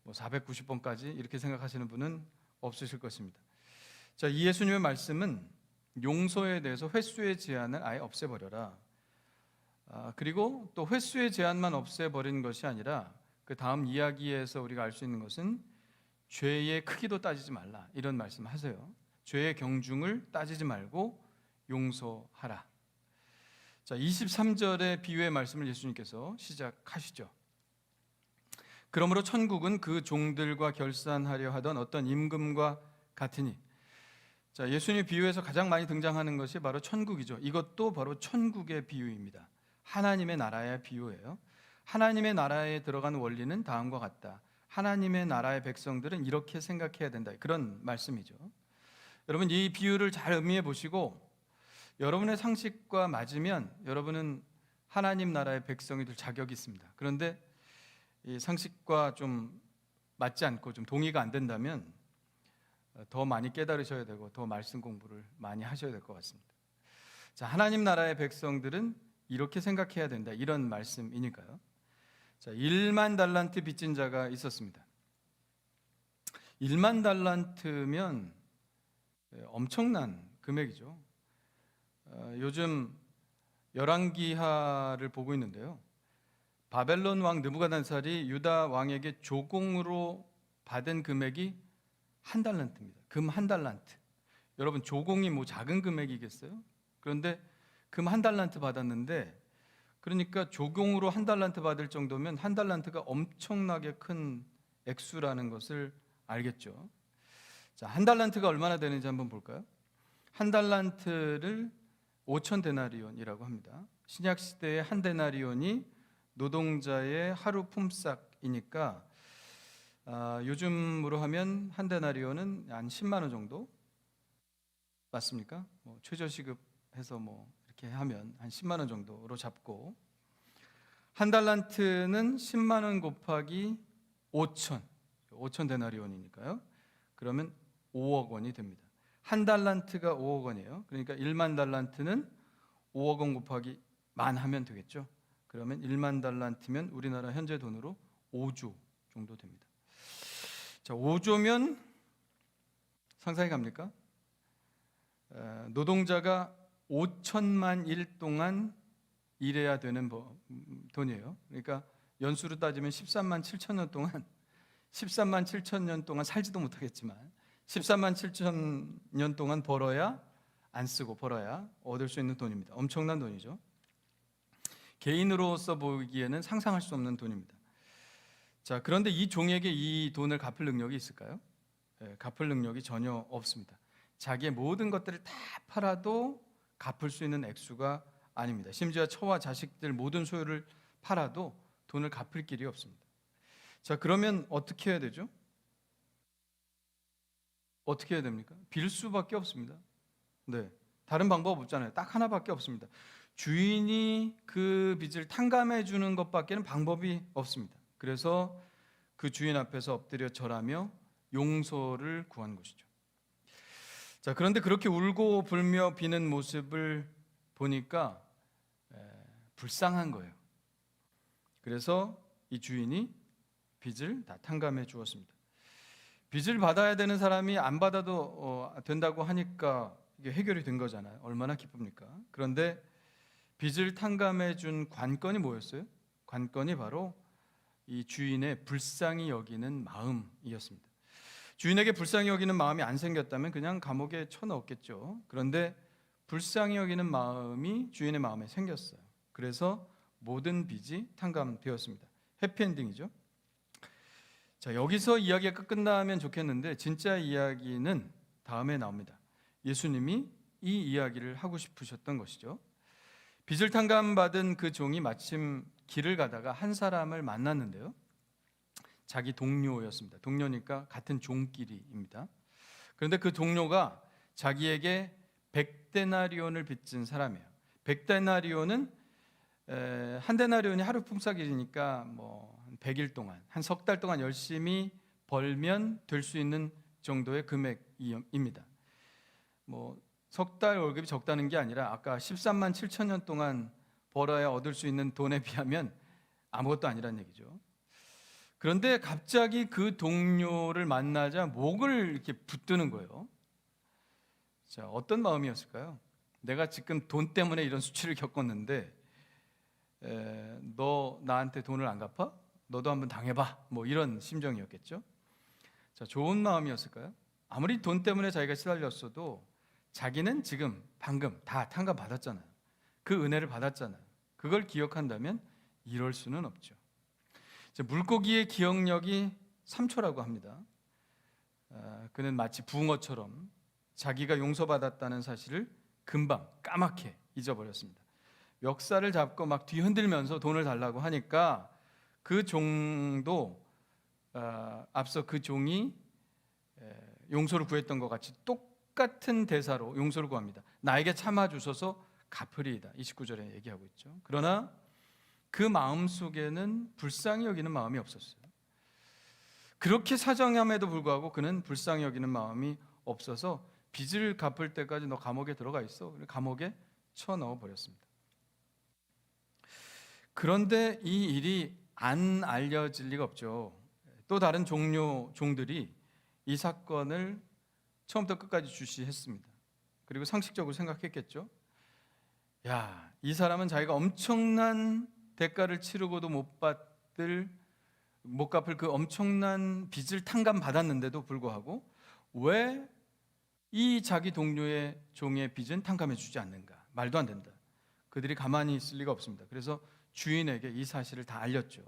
490번까지 이렇게 생각하시는 분은 없으실 것입니다. 자, 이 예수님의 말씀은 용서에 대해서 횟수의 제한을 아예 없애버려라. 그리고 또 횟수의 제한만 없애버리는 것이 아니라 그 다음 이야기에서 우리가 알 수 있는 것은 죄의 크기도 따지지 말라 이런 말씀하세요. 죄의 경중을 따지지 말고 용서하라. 자, 23절의 비유의 말씀을 예수님께서 시작하시죠. 그러므로 천국은 그 종들과 결산하려 하던 어떤 임금과 같으니. 자, 예수님의 비유에서 가장 많이 등장하는 것이 바로 천국이죠. 이것도 바로 천국의 비유입니다. 하나님의 나라의 비유예요. 하나님의 나라에 들어간 원리는 다음과 같다. 하나님의 나라의 백성들은 이렇게 생각해야 된다. 그런 말씀이죠. 여러분, 이 비유를 잘 음미해 보시고 여러분의 상식과 맞으면 여러분은 하나님 나라의 백성이 될 자격이 있습니다. 그런데 이 상식과 좀 맞지 않고 좀 동의가 안 된다면 더 많이 깨달으셔야 되고 더 말씀 공부를 많이 하셔야 될 것 같습니다. 자, 하나님 나라의 백성들은 이렇게 생각해야 된다. 이런 말씀이니까요. 자, 1만 달란트 빚진 자가 있었습니다. 1만 달란트면 엄청난 금액이죠. 요즘 열왕기하를 보고 있는데요. 바벨론 왕 느부갓네살이 유다 왕에게 조공으로 받은 금액이 1달란트입니다. 금 1달란트. 여러분, 조공이 뭐 작은 금액이겠어요? 그런데 금 1달란트 받았는데, 그러니까 조공으로 1달란트 받을 정도면 1달란트가 엄청나게 큰 액수라는 것을 알겠죠. 자, 1달란트가 얼마나 되는지 한번 볼까요? 1달란트를 5,000데나리온이라고 합니다. 신약 시대의 1데나리온이 노동자의 하루 품삯이니까 요즘으로 하면 1데나리온은 한 10만 원 정도 맞습니까? 뭐 최저시급해서 뭐 이렇게 하면 한 10만 원 정도로 잡고, 1달란트는 10만 원 곱하기 5천 데나리온이니까요. 그러면 5억 원이 됩니다. 1달란트가 5억 원이에요. 그러니까 1만 달란트는 5억 원 곱하기 만 하면 되겠죠. 그러면 1만 달란트면 우리나라 현재 돈으로 5조 정도 됩니다. 자, 5조면 상상이 갑니까? 노동자가 5천만 일 동안 일해야 되는 돈이에요. 그러니까 연수로 따지면 13만 7천 년 동안 13만 7천 년 동안 살지도 못하겠지만 13만 7천 년 동안 벌어야, 안 쓰고 벌어야 얻을 수 있는 돈입니다. 엄청난 돈이죠. 개인으로서 보기에는 상상할 수 없는 돈입니다. 자, 그런데 이 종에게 이 돈을 갚을 능력이 있을까요? 갚을 능력이 전혀 없습니다. 자기의 모든 것들을 다 팔아도 갚을 수 있는 액수가 아닙니다. 심지어 처와 자식들 모든 소유를 팔아도 돈을 갚을 길이 없습니다. 자, 그러면 어떻게 해야 되죠? 어떻게 해야 됩니까? 빌 수밖에 없습니다. 네, 다른 방법 없잖아요. 딱 하나밖에 없습니다. 주인이 그 빚을 탕감해 주는 것밖에는 방법이 없습니다. 그래서 그 주인 앞에서 엎드려 절하며 용서를 구한 것이죠. 자, 그런데 그렇게 울고 불며 비는 모습을 보니까 불쌍한 거예요. 그래서 이 주인이 빚을 다 탕감해 주었습니다. 빚을 받아야 되는 사람이 안 받아도 된다고 하니까 이게 해결이 된 거잖아요. 얼마나 기쁩니까? 그런데 빚을 탕감해 준 관건이 뭐였어요? 관건이 바로 이 주인의 불쌍히 여기는 마음이었습니다. 주인에게 불쌍히 여기는 마음이 안 생겼다면 그냥 감옥에 쳐넣었겠죠. 그런데 불쌍히 여기는 마음이 주인의 마음에 생겼어요. 그래서 모든 빚이 탕감되었습니다. 해피엔딩이죠. 자, 여기서 이야기가 끝나면 좋겠는데 진짜 이야기는 다음에 나옵니다. 예수님이 이 이야기를 하고 싶으셨던 것이죠. 빚을 탕감받은 그 종이 마침 길을 가다가 한 사람을 만났는데요. 자기 동료였습니다. 동료니까 같은 종끼리입니다. 그런데 그 동료가 자기에게 100데나리온을 빚진 사람이에요. 100데나리온은 한 데나리온이 하루 품삯이니까 뭐 100일 동안, 한 석 달 동안 열심히 벌면 될 수 있는 정도의 금액입니다. 뭐 석 달 월급이 적다는 게 아니라 아까 13만 7천 년 동안 벌어야 얻을 수 있는 돈에 비하면 아무것도 아니란 얘기죠. 그런데 갑자기 그 동료를 만나자 목을 이렇게 붙드는 거예요. 자, 어떤 마음이었을까요? 내가 지금 돈 때문에 이런 수치를 겪었는데 너 나한테 돈을 안 갚아? 너도 한번 당해봐. 뭐 이런 심정이었겠죠. 자, 좋은 마음이었을까요? 아무리 돈 때문에 자기가 시달렸어도 자기는 지금 방금 다 탕감 받았잖아요. 그 은혜를 받았잖아요. 그걸 기억한다면 이럴 수는 없죠. 물고기의 기억력이 3초라고 합니다. 그는 마치 붕어처럼 자기가 용서받았다는 사실을 금방 까맣게 잊어버렸습니다. 멱살을 잡고 막 뒤흔들면서 돈을 달라고 하니까 그 종도 앞서 그 종이 용서를 구했던 것 같이 똑같은 대사로 용서를 구합니다. 나에게 참아주셔서 갚으리이다. 29절에 얘기하고 있죠. 그러나 그 마음속에는 불쌍히 여기는 마음이 없었어요. 그렇게 사정함에도 불구하고 그는 불쌍히 여기는 마음이 없어서 빚을 갚을 때까지 너 감옥에 들어가 있어. 감옥에 쳐넣어 버렸습니다. 그런데 이 일이 안 알려질 리가 없죠. 또 다른 종들이 이 사건을 처음부터 끝까지 주시했습니다. 그리고 상식적으로 생각했겠죠. 야, 이 사람은 자기가 엄청난 대가를 치르고도 못 갚을 그 엄청난 빚을 탕감받았는데도 불구하고 왜 이 자기 동료의 종의 빚은 탕감해 주지 않는가? 말도 안 된다. 그들이 가만히 있을 리가 없습니다. 그래서 주인에게 이 사실을 다 알렸죠.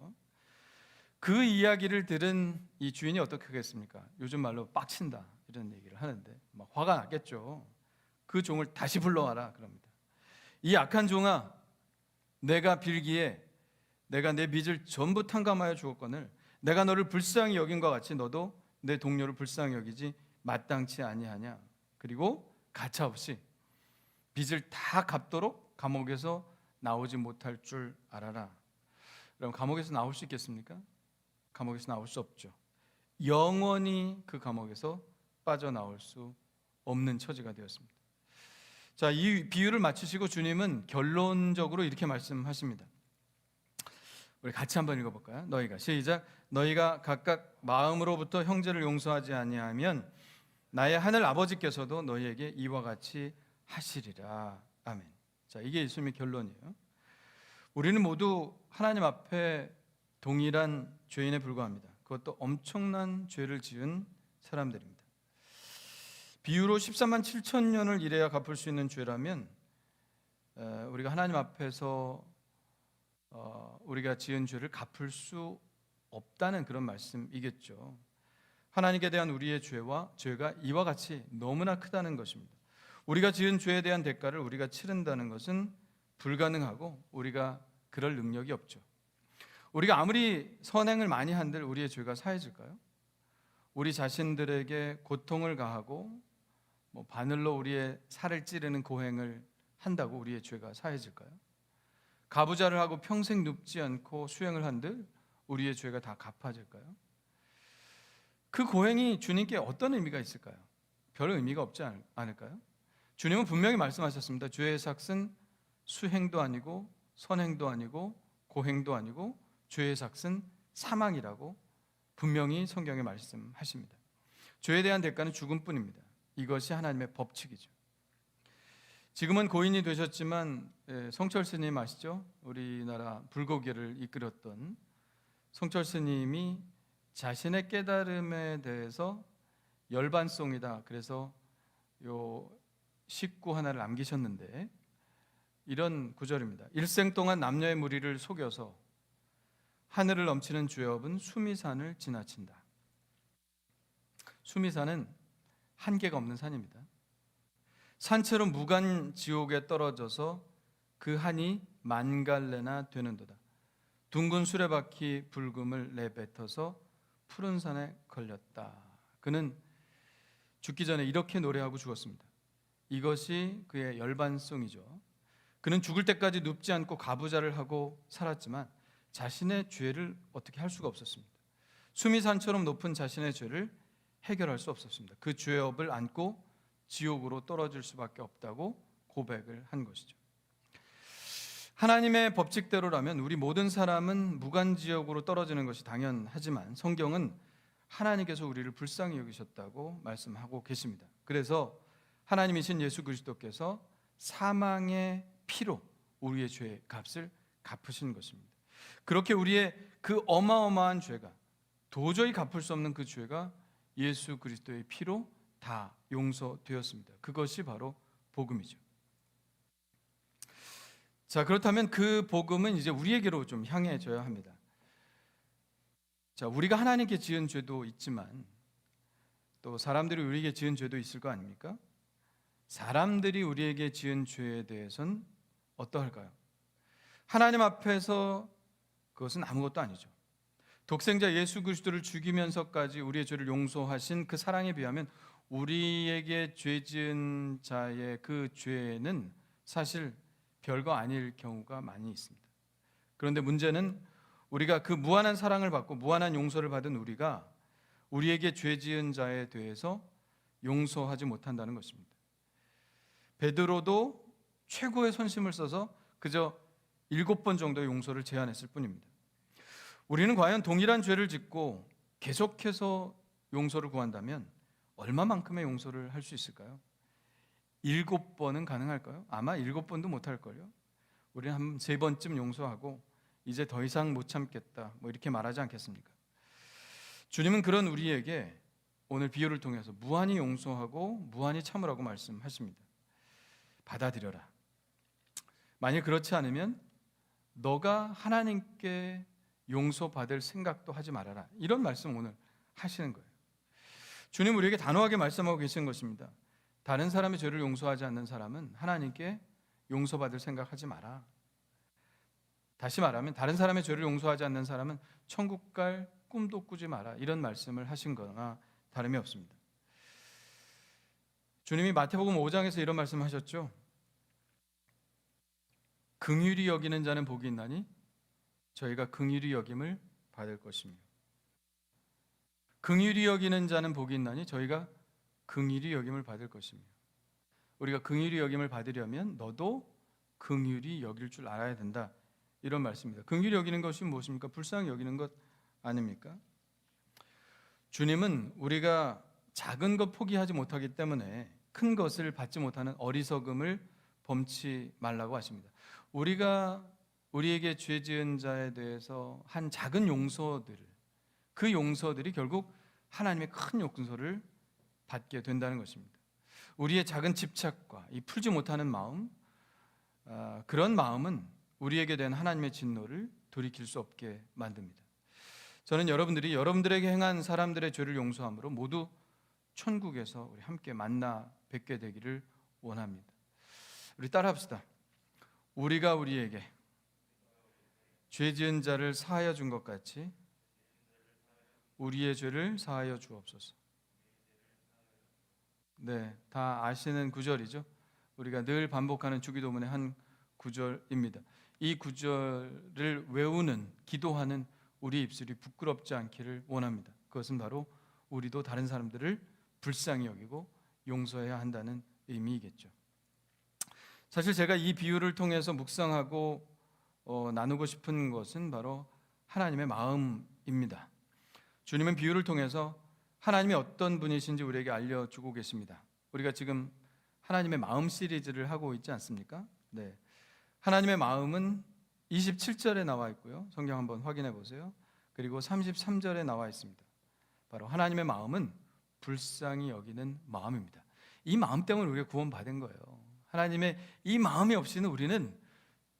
그 이야기를 들은 이 주인이 어떻게 하겠습니까? 요즘 말로 빡친다 이런 얘기를 하는데 막 화가 났겠죠. 그 종을 다시 불러와라 그럽니다. 이 악한 종아, 내가 빌기에 내가 내 빚을 전부 탕감하여 주었거늘 내가 너를 불쌍히 여긴 것 같이 너도 내 동료를 불쌍히 여기지 마땅치 아니하냐. 그리고 가차없이 빚을 다 갚도록 감옥에서 나오지 못할 줄 알아라. 그럼 감옥에서 나올 수 있겠습니까? 감옥에서 나올 수 없죠. 영원히 그 감옥에서 빠져나올 수 없는 처지가 되었습니다. 자, 이 비유를 마치시고 주님은 결론적으로 이렇게 말씀하십니다. 우리 같이 한번 읽어볼까요? 너희가 시작. 너희가 각각 마음으로부터 형제를 용서하지 아니하면 나의 하늘 아버지께서도 너희에게 이와 같이 하시리라. 아멘. 자, 이게 예수님의 결론이에요. 우리는 모두 하나님 앞에 동일한 죄인에 불과합니다. 그것도 엄청난 죄를 지은 사람들입니다. 비유로 13만 7천 년을 일해야 갚을 수 있는 죄라면 우리가 하나님 앞에서 우리가 지은 죄를 갚을 수 없다는 그런 말씀이겠죠. 하나님께 대한 우리의 죄가 이와 같이 너무나 크다는 것입니다. 우리가 지은 죄에 대한 대가를 우리가 치른다는 것은 불가능하고 우리가 그럴 능력이 없죠. 우리가 아무리 선행을 많이 한들 우리의 죄가 사해질까요? 우리 자신들에게 고통을 가하고 바늘로 우리의 살을 찌르는 고행을 한다고 우리의 죄가 사해질까요? 가부좌를 하고 평생 눕지 않고 수행을 한들 우리의 죄가 다 갚아질까요? 그 고행이 주님께 어떤 의미가 있을까요? 별 의미가 없지 않을까요? 주님은 분명히 말씀하셨습니다. 죄의 삭은 수행도 아니고 선행도 아니고 고행도 아니고 죄의 삭은 사망이라고 분명히 성경에 말씀하십니다. 죄에 대한 대가는 죽음뿐입니다. 이것이 하나님의 법칙이죠. 지금은 고인이 되셨지만 성철 스님 아시죠? 우리나라 불교계를 이끌었던 성철 스님이 자신의 깨달음에 대해서 열반송이다. 그래서 요 식구 하나를 남기셨는데 이런 구절입니다. 일생 동안 남녀의 무리를 속여서 하늘을 넘치는 죄업은 수미산을 지나친다. 수미산은 한계가 없는 산입니다. 산처럼 무간 지옥에 떨어져서 그 한이 만갈래나 되는도다. 둥근 수레바퀴 불금을 내뱉어서 푸른 산에 걸렸다. 그는 죽기 전에 이렇게 노래하고 죽었습니다. 이것이 그의 열반송이죠. 그는 죽을 때까지 눕지 않고 가부좌를 하고 살았지만 자신의 죄를 어떻게 할 수가 없었습니다. 수미산처럼 높은 자신의 죄를 해결할 수 없었습니다. 그 죄업을 안고 지옥으로 떨어질 수밖에 없다고 고백을 한 것이죠. 하나님의 법칙대로라면 우리 모든 사람은 무간지옥으로 떨어지는 것이 당연하지만 성경은 하나님께서 우리를 불쌍히 여기셨다고 말씀하고 계십니다. 그래서 하나님이신 예수 그리스도께서 사망의 피로 우리의 죄의 값을 갚으신 것입니다. 그렇게 우리의 그 어마어마한 죄가 도저히 갚을 수 없는 그 죄가 예수 그리스도의 피로 다 용서되었습니다. 그것이 바로 복음이죠. 자, 그렇다면 그 복음은 이제 우리에게로 좀 향해져야 합니다. 자, 우리가 하나님께 지은 죄도 있지만 또 사람들이 우리에게 지은 죄도 있을 거 아닙니까? 사람들이 우리에게 지은 죄에 대해서는 어떠할까요? 하나님 앞에서 그것은 아무것도 아니죠. 독생자 예수 그리스도를 죽이면서까지 우리의 죄를 용서하신 그 사랑에 비하면 우리에게 죄 지은 자의 그 죄는 사실 별거 아닐 경우가 많이 있습니다. 그런데 문제는 우리가 그 무한한 사랑을 받고 무한한 용서를 받은 우리가 우리에게 죄 지은 자에 대해서 용서하지 못한다는 것입니다. 베드로도 최고의 선심을 써서 그저 7번 정도의 용서를 제안했을 뿐입니다. 우리는 과연 동일한 죄를 짓고 계속해서 용서를 구한다면 얼마만큼의 용서를 할 수 있을까요? 7번은 가능할까요? 아마 7번도 못할걸요. 우리는 한 3번쯤 용서하고 이제 더 이상 못 참겠다 이렇게 말하지 않겠습니까? 주님은 그런 우리에게 오늘 비유를 통해서 무한히 용서하고 무한히 참으라고 말씀하십니다. 받아들여라. 만일 그렇지 않으면 너가 하나님께 용서받을 생각도 하지 말아라. 이런 말씀 오늘 하시는 거예요. 주님 우리에게 단호하게 말씀하고 계시는 것입니다. 다른 사람의 죄를 용서하지 않는 사람은 하나님께 용서받을 생각하지 마라. 다시 말하면 다른 사람의 죄를 용서하지 않는 사람은 천국 갈 꿈도 꾸지 마라. 이런 말씀을 하신 거나 다름이 없습니다. 주님이 마태복음 5장에서 이런 말씀하셨죠. 긍휼히 여기는 자는 복이 있나니 저희가 긍휼히 여김을 받을 것이며 긍휼히 여기는 자는 복이 있나니 저희가 긍휼히 여김을 받을 것이며 우리가 긍휼히 여김을 받으려면 너도 긍휼히 여길 줄 알아야 된다. 이런 말씀입니다. 긍휼히 여기는 것이 무엇입니까? 불쌍히 여기는 것 아닙니까? 주님은 우리가 작은 것 포기하지 못하기 때문에 큰 것을 받지 못하는 어리석음을 범치 말라고 하십니다. 우리가 우리에게 죄 지은 자에 대해서 한 작은 용서들, 그 용서들이 결국 하나님의 큰 용서를 받게 된다는 것입니다. 우리의 작은 집착과 이 풀지 못하는 마음, 그런 마음은 우리에게 된 하나님의 진노를 돌이킬 수 없게 만듭니다. 저는 여러분들이 여러분들에게 행한 사람들의 죄를 용서함으로 모두 천국에서 우리 함께 만나 뵙게 되기를 원합니다. 우리 따라합시다. 우리가 우리에게 죄 지은 자를 사하여 준 것 같이 우리의 죄를 사하여 주옵소서. 네, 다 아시는 구절이죠. 우리가 늘 반복하는 주기도문의 한 구절입니다. 이 구절을 외우는, 기도하는 우리 입술이 부끄럽지 않기를 원합니다. 그것은 바로 우리도 다른 사람들을 불쌍히 여기고 용서해야 한다는 의미이겠죠. 사실 제가 이 비유를 통해서 묵상하고 나누고 싶은 것은 바로 하나님의 마음입니다. 주님은 비유를 통해서 하나님이 어떤 분이신지 우리에게 알려주고 계십니다. 우리가 지금 하나님의 마음 시리즈를 하고 있지 않습니까? 네. 하나님의 마음은 27절에 나와 있고요. 성경 한번 확인해 보세요. 그리고 33절에 나와 있습니다. 바로 하나님의 마음은 불쌍히 여기는 마음입니다. 이 마음 때문에 우리가 구원받은 거예요. 하나님의 이 마음이 없이는 우리는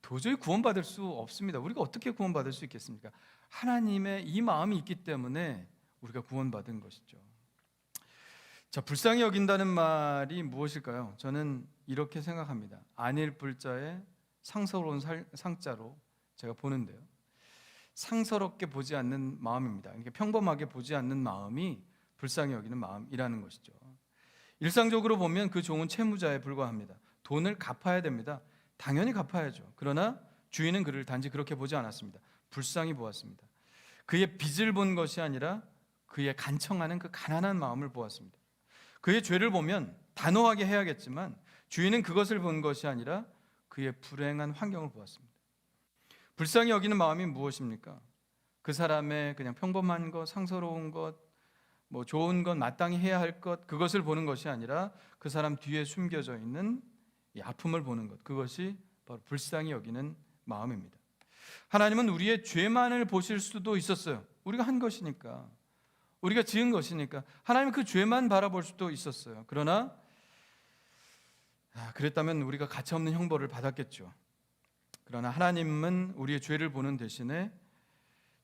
도저히 구원받을 수 없습니다. 우리가 어떻게 구원받을 수 있겠습니까? 하나님의 이 마음이 있기 때문에 우리가 구원받은 것이죠. 자, 불쌍히 여긴다는 말이 무엇일까요? 저는 이렇게 생각합니다. 안일 불자에 상서로운 상자로 제가 보는데요. 상서롭게 보지 않는 마음입니다. 그러니까 평범하게 보지 않는 마음이 불쌍히 여기는 마음이라는 것이죠. 일상적으로 보면 그 종은 채무자에 불과합니다. 돈을 갚아야 됩니다. 당연히 갚아야죠. 그러나 주인은 그를 단지 그렇게 보지 않았습니다. 불쌍히 보았습니다. 그의 빚을 본 것이 아니라 그의 간청하는 그 가난한 마음을 보았습니다. 그의 죄를 보면 단호하게 해야겠지만 주인은 그것을 본 것이 아니라 그의 불행한 환경을 보았습니다. 불쌍히 여기는 마음이 무엇입니까? 그 사람의 그냥 평범한 것, 상서로운 것, 좋은 것, 마땅히 해야 할 것, 그것을 보는 것이 아니라 그 사람 뒤에 숨겨져 있는 이 아픔을 보는 것, 그것이 바로 불쌍히 여기는 마음입니다. 하나님은 우리의 죄만을 보실 수도 있었어요. 우리가 한 것이니까. 우리가 지은 것이니까 하나님은 그 죄만 바라볼 수도 있었어요. 그러나 그랬다면 우리가 가차없는 형벌을 받았겠죠. 그러나 하나님은 우리의 죄를 보는 대신에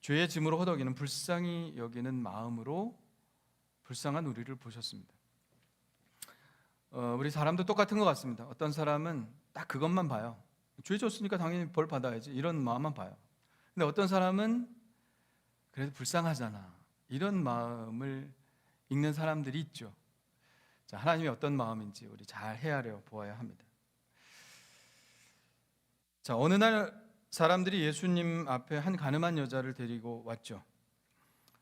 죄의 짐으로 허덕이는 불쌍히 여기는 마음으로 불쌍한 우리를 보셨습니다. 우리 사람도 똑같은 것 같습니다. 어떤 사람은 딱 그것만 봐요. 죄 졌으니까 당연히 벌 받아야지, 이런 마음만 봐요. 근데 어떤 사람은 그래도 불쌍하잖아, 이런 마음을 읽는 사람들이 있죠. 자, 하나님이 어떤 마음인지 우리 잘 헤아려 보아야 합니다. 자, 어느 날 사람들이 예수님 앞에 한 가늠한 여자를 데리고 왔죠.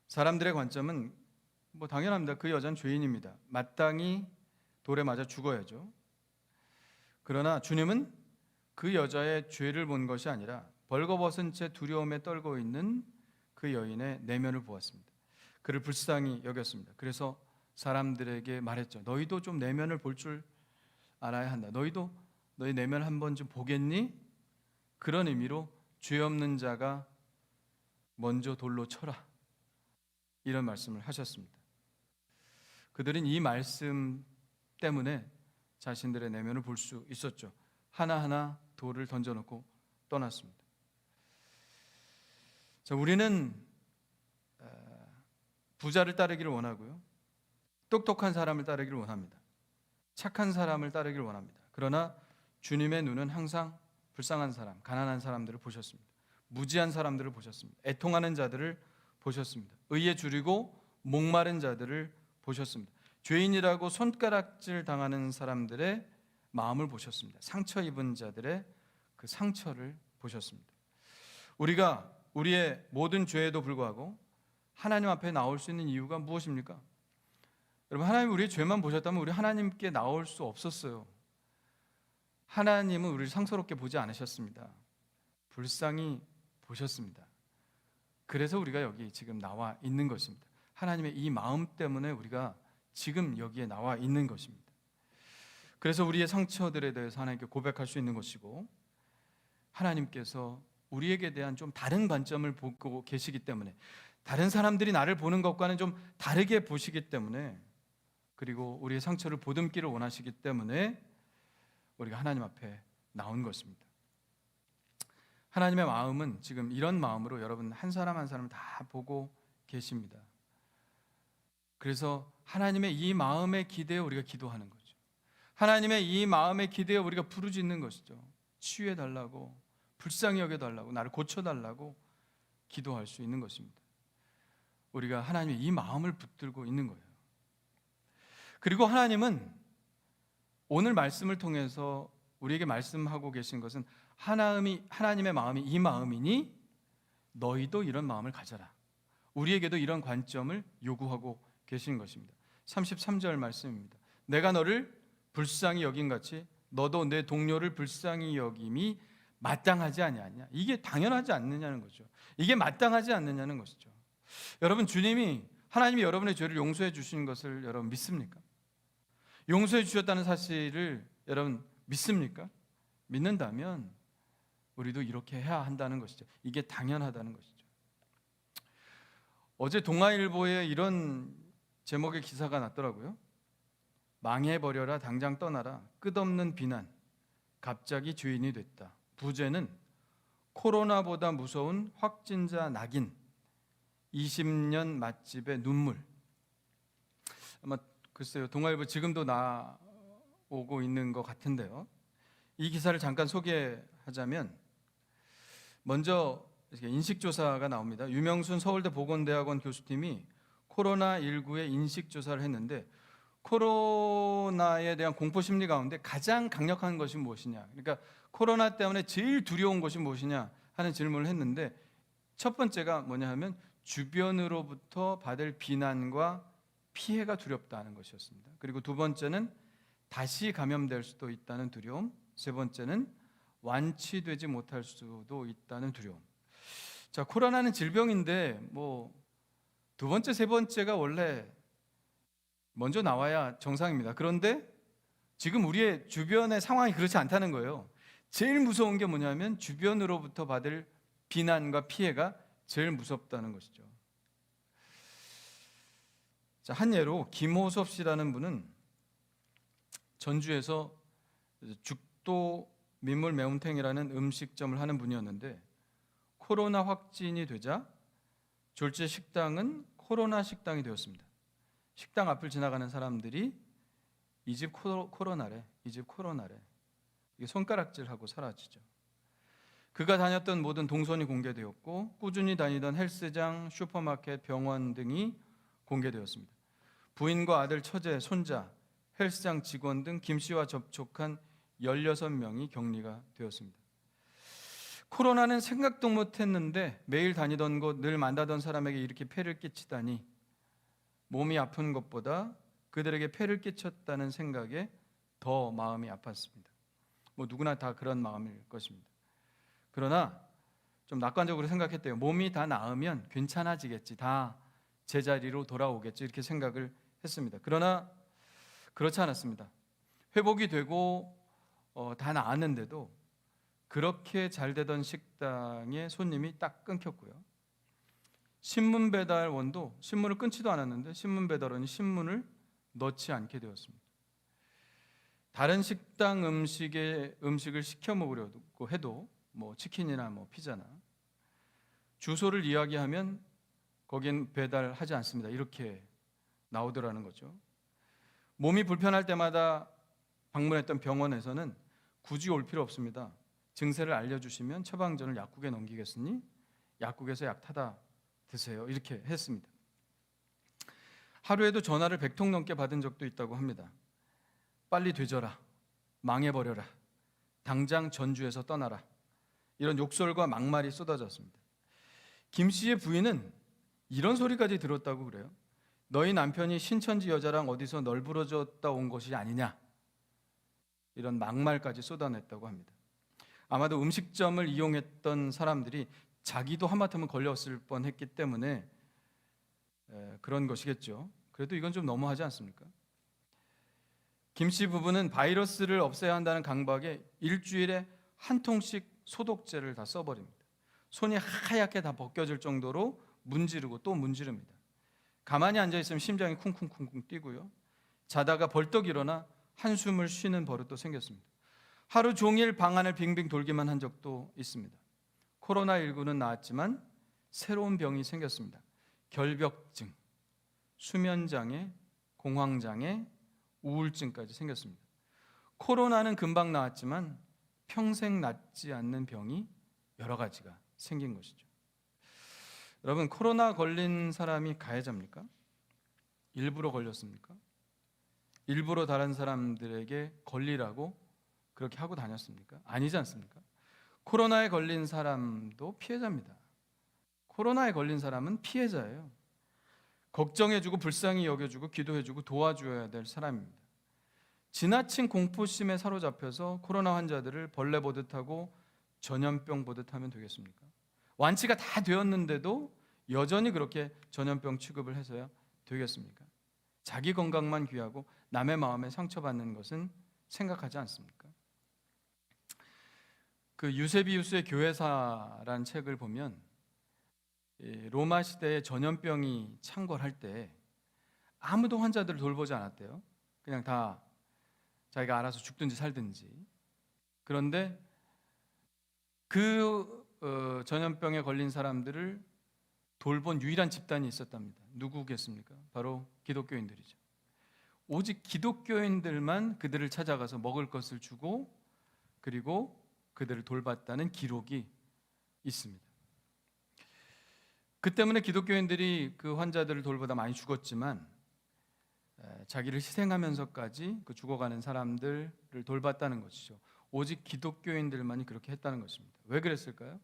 사람들의 관점은 당연합니다. 그 여자는 죄인입니다. 마땅히 돌에 맞아 죽어야죠. 그러나 주님은 그 여자의 죄를 본 것이 아니라 벌거벗은 채 두려움에 떨고 있는 그 여인의 내면을 보았습니다. 그를 불쌍히 여겼습니다. 그래서 사람들에게 말했죠. 너희도 좀 내면을 볼 줄 알아야 한다. 너희도 너희 내면 한번 좀 보겠니? 그런 의미로 죄 없는 자가 먼저 돌로 쳐라, 이런 말씀을 하셨습니다. 그들은 이 말씀 때문에 자신들의 내면을 볼 수 있었죠. 하나하나 돌을 던져놓고 떠났습니다. 자, 우리는 부자를 따르기를 원하고요, 똑똑한 사람을 따르기를 원합니다. 착한 사람을 따르기를 원합니다. 그러나 주님의 눈은 항상 불쌍한 사람, 가난한 사람들을 보셨습니다. 무지한 사람들을 보셨습니다. 애통하는 자들을 보셨습니다. 의에 줄이고 목마른 자들을 보셨습니다. 죄인이라고 손가락질 당하는 사람들의 마음을 보셨습니다. 상처 입은 자들의 그 상처를 보셨습니다. 우리가 우리의 모든 죄에도 불구하고 하나님 앞에 나올 수 있는 이유가 무엇입니까? 여러분, 하나님이 우리의 죄만 보셨다면 우리 하나님께 나올 수 없었어요. 하나님은 우리를 상스럽게 보지 않으셨습니다. 불쌍히 보셨습니다. 그래서 우리가 여기 지금 나와 있는 것입니다. 하나님의 이 마음 때문에 우리가 지금 여기에 나와 있는 것입니다. 그래서 우리의 상처들에 대해서 하나님께 고백할 수 있는 것이고, 하나님께서 우리에게 대한 좀 다른 관점을 보고 계시기 때문에, 다른 사람들이 나를 보는 것과는 좀 다르게 보시기 때문에, 그리고 우리의 상처를 보듬기를 원하시기 때문에 우리가 하나님 앞에 나온 것입니다. 하나님의 마음은 지금 이런 마음으로 여러분 한 사람 한 사람을 다 보고 계십니다. 그래서 하나님의 이 마음에 기대어 우리가 기도하는 거죠. 하나님의 이 마음에 기대어 우리가 부르짖는 것이죠. 치유해 달라고, 불쌍히 여겨 달라고, 나를 고쳐 달라고 기도할 수 있는 것입니다. 우리가 하나님의 이 마음을 붙들고 있는 거예요. 그리고 하나님은 오늘 말씀을 통해서 우리에게 말씀하고 계신 것은 하나님의 마음이 이 마음이니 너희도 이런 마음을 가져라, 우리에게도 이런 관점을 요구하고 계신 것입니다. 33절 말씀입니다. 내가 너를 불쌍히 여김같이 너도 내 동료를 불쌍히 여김이 마땅하지 아니하냐. 이게 당연하지 않느냐는 거죠. 이게 마땅하지 않느냐는 것이죠. 여러분, 하나님이 여러분의 죄를 용서해 주신 것을 여러분 믿습니까? 용서해 주셨다는 사실을 여러분 믿습니까? 믿는다면 우리도 이렇게 해야 한다는 것이죠. 이게 당연하다는 것이죠. 어제 동아일보에 이런 제목의 기사가 났더라고요. 망해버려라, 당장 떠나라, 끝없는 비난, 갑자기 죄인이 됐다. 부제는 코로나보다 무서운 확진자 낙인, 20년 맛집의 눈물. 아마 글쎄요, 동아일보 지금도 나오고 있는 것 같은데요. 이 기사를 잠깐 소개하자면, 먼저 인식조사가 나옵니다. 유명순 서울대 보건대학원 교수팀이 코로나19의 인식조사를 했는데, 코로나에 대한 공포심리 가운데 가장 강력한 것이 무엇이냐, 그러니까 코로나 때문에 제일 두려운 것이 무엇이냐 하는 질문을 했는데, 첫 번째가 뭐냐 하면 주변으로부터 받을 비난과 피해가 두렵다는 것이었습니다. 그리고 두 번째는 다시 감염될 수도 있다는 두려움, 세 번째는 완치되지 못할 수도 있다는 두려움. 자, 코로나는 질병인데 두 번째, 세 번째가 원래 먼저 나와야 정상입니다. 그런데 지금 우리의 주변의 상황이 그렇지 않다는 거예요. 제일 무서운 게 뭐냐면 주변으로부터 받을 비난과 피해가 제일 무섭다는 것이죠. 자, 한 예로 김호섭 씨라는 분은 전주에서 죽도 민물 매운탕이라는 음식점을 하는 분이었는데 코로나 확진이 되자 졸지 식당은 코로나 식당이 되었습니다. 식당 앞을 지나가는 사람들이 이 집 코로나래, 이 집 코로나래, 이게 손가락질하고 사라지죠. 그가 다녔던 모든 동선이 공개되었고 꾸준히 다니던 헬스장, 슈퍼마켓, 병원 등이 공개되었습니다. 부인과 아들, 처제, 손자, 헬스장 직원 등 김 씨와 접촉한 16명이 격리가 되었습니다. 코로나는 생각도 못했는데 매일 다니던 곳, 늘 만나던 사람에게 이렇게 폐를 끼치다니 몸이 아픈 것보다 그들에게 폐를 끼쳤다는 생각에 더 마음이 아팠습니다. 누구나 다 그런 마음일 것입니다. 그러나 좀 낙관적으로 생각했대요. 몸이 다 나으면 괜찮아지겠지, 다 제자리로 돌아오겠지, 이렇게 생각을 했습니다. 그러나 그렇지 않았습니다. 회복이 되고 다 나았는데도 그렇게 잘 되던 식당에 손님이 딱 끊겼고요. 신문 배달원도 신문을 끊지도 않았는데 신문 배달원이 신문을 넣지 않게 되었습니다. 다른 식당 음식을 시켜 먹으려고 해도 치킨이나 피자나 주소를 이야기하면 거긴 배달하지 않습니다. 이렇게 나오더라는 거죠. 몸이 불편할 때마다 방문했던 병원에서는 굳이 올 필요 없습니다. 증세를 알려주시면 처방전을 약국에 넘기겠으니 약국에서 약 타다 드세요. 이렇게 했습니다. 하루에도 전화를 100통 넘게 받은 적도 있다고 합니다. 빨리 되져라, 망해버려라, 당장 전주에서 떠나라, 이런 욕설과 막말이 쏟아졌습니다. 김 씨의 부인은 이런 소리까지 들었다고 그래요. 너희 남편이 신천지 여자랑 어디서 널브러졌다 온 것이 아니냐, 이런 막말까지 쏟아냈다고 합니다. 아마도 음식점을 이용했던 사람들이 자기도 하마터면 걸렸을 뻔했기 때문에 그런 것이겠죠. 그래도 이건 좀 너무하지 않습니까? 김 씨 부부는 바이러스를 없애야 한다는 강박에 일주일에 한 통씩 소독제를 다 써버립니다. 손이 하얗게 다 벗겨질 정도로 문지르고 또 문지릅니다. 가만히 앉아있으면 심장이 쿵쿵쿵쿵 뛰고요. 자다가 벌떡 일어나 한숨을 쉬는 버릇도 생겼습니다. 하루 종일 방 안을 빙빙 돌기만 한 적도 있습니다. 코로나19는 나았지만 새로운 병이 생겼습니다. 결벽증, 수면장애, 공황장애, 우울증까지 생겼습니다. 코로나는 금방 나았지만 평생 낫지 않는 병이 여러 가지가 생긴 것이죠. 여러분, 코로나 걸린 사람이 가해자입니까? 일부러 걸렸습니까? 일부러 다른 사람들에게 걸리라고 그렇게 하고 다녔습니까? 아니지 않습니까? 코로나에 걸린 사람도 피해자입니다. 코로나에 걸린 사람은 피해자예요. 걱정해주고 불쌍히 여겨주고 기도해주고 도와줘야 될 사람입니다. 지나친 공포심에 사로잡혀서 코로나 환자들을 벌레 보듯 하고 전염병 보듯 하면 되겠습니까? 완치가 다 되었는데도 여전히 그렇게 전염병 취급을 해서야 되겠습니까? 자기 건강만 귀하고 남의 마음에 상처받는 것은 생각하지 않습니까? 그 유세비우스의 교회사라는 책을 보면 로마 시대에 전염병이 창궐할 때 아무도 환자들을 돌보지 않았대요. 그냥 다 자기가 알아서 죽든지 살든지. 그런데 그 전염병에 걸린 사람들을 돌본 유일한 집단이 있었답니다. 누구겠습니까? 바로 기독교인들이죠. 오직 기독교인들만 그들을 찾아가서 먹을 것을 주고 그리고 그들을 돌봤다는 기록이 있습니다. 그 때문에 기독교인들이 그 환자들을 돌보다 많이 죽었지만 자기를 희생하면서까지 그 죽어가는 사람들을 돌봤다는 것이죠. 오직 기독교인들만이 그렇게 했다는 것입니다. 왜 그랬을까요?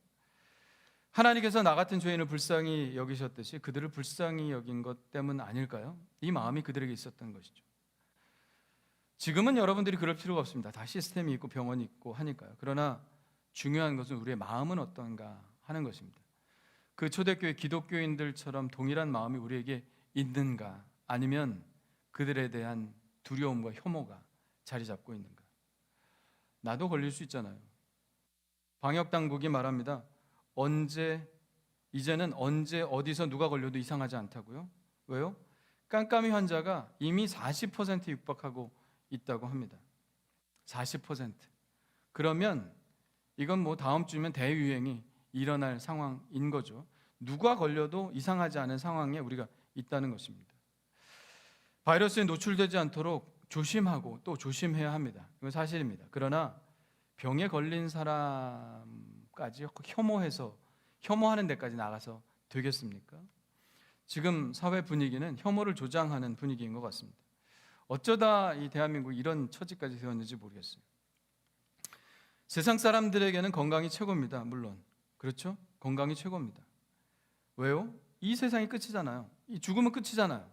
하나님께서 나 같은 죄인을 불쌍히 여기셨듯이 그들을 불쌍히 여긴 것 때문 아닐까요? 이 마음이 그들에게 있었던 것이죠. 지금은 여러분들이 그럴 필요가 없습니다. 다 시스템이 있고 병원이 있고 하니까요. 그러나 중요한 것은 우리의 마음은 어떤가 하는 것입니다. 그 초대교회 기독교인들처럼 동일한 마음이 우리에게 있는가, 아니면 그들에 대한 두려움과 혐오가 자리 잡고 있는가. 나도 걸릴 수 있잖아요. 방역당국이 말합니다. 이제는 언제 어디서 누가 걸려도 이상하지 않다고요? 왜요? 깜깜이 환자가 이미 40% 육박하고 있다고 합니다. 40%. 그러면 이건 뭐 다음 주면 대유행이 일어날 상황인 거죠. 누가 걸려도 이상하지 않은 상황에 우리가 있다는 것입니다. 바이러스에 노출되지 않도록 조심하고 또 조심해야 합니다. 이건 사실입니다. 그러나 병에 걸린 사람까지 혐오하는 데까지 나가서 되겠습니까? 지금 사회 분위기는 혐오를 조장하는 분위기인 것 같습니다. 어쩌다 이 대한민국이 이런 처지까지 되었는지 모르겠어요. 세상 사람들에게는 건강이 최고입니다. 물론 그렇죠? 건강이 최고입니다. 왜요? 이 세상이 끝이잖아요. 이 죽음은 끝이잖아요.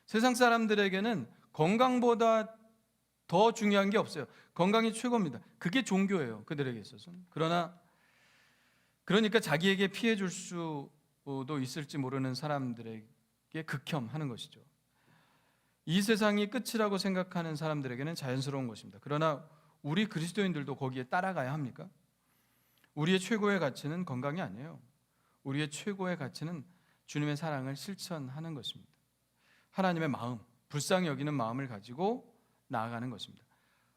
세상 사람들에게는 건강보다 더 중요한 게 없어요. 건강이 최고입니다. 그게 종교예요. 그들에게 있어서는. 그러니까 자기에게 피해 줄 수도 있을지 모르는 사람들에게 극혐하는 것이죠. 이 세상이 끝이라고 생각하는 사람들에게는 자연스러운 것입니다. 그러나 우리 그리스도인들도 거기에 따라가야 합니까? 우리의 최고의 가치는 건강이 아니에요. 우리의 최고의 가치는 주님의 사랑을 실천하는 것입니다. 하나님의 마음, 불쌍히 여기는 마음을 가지고 나아가는 것입니다.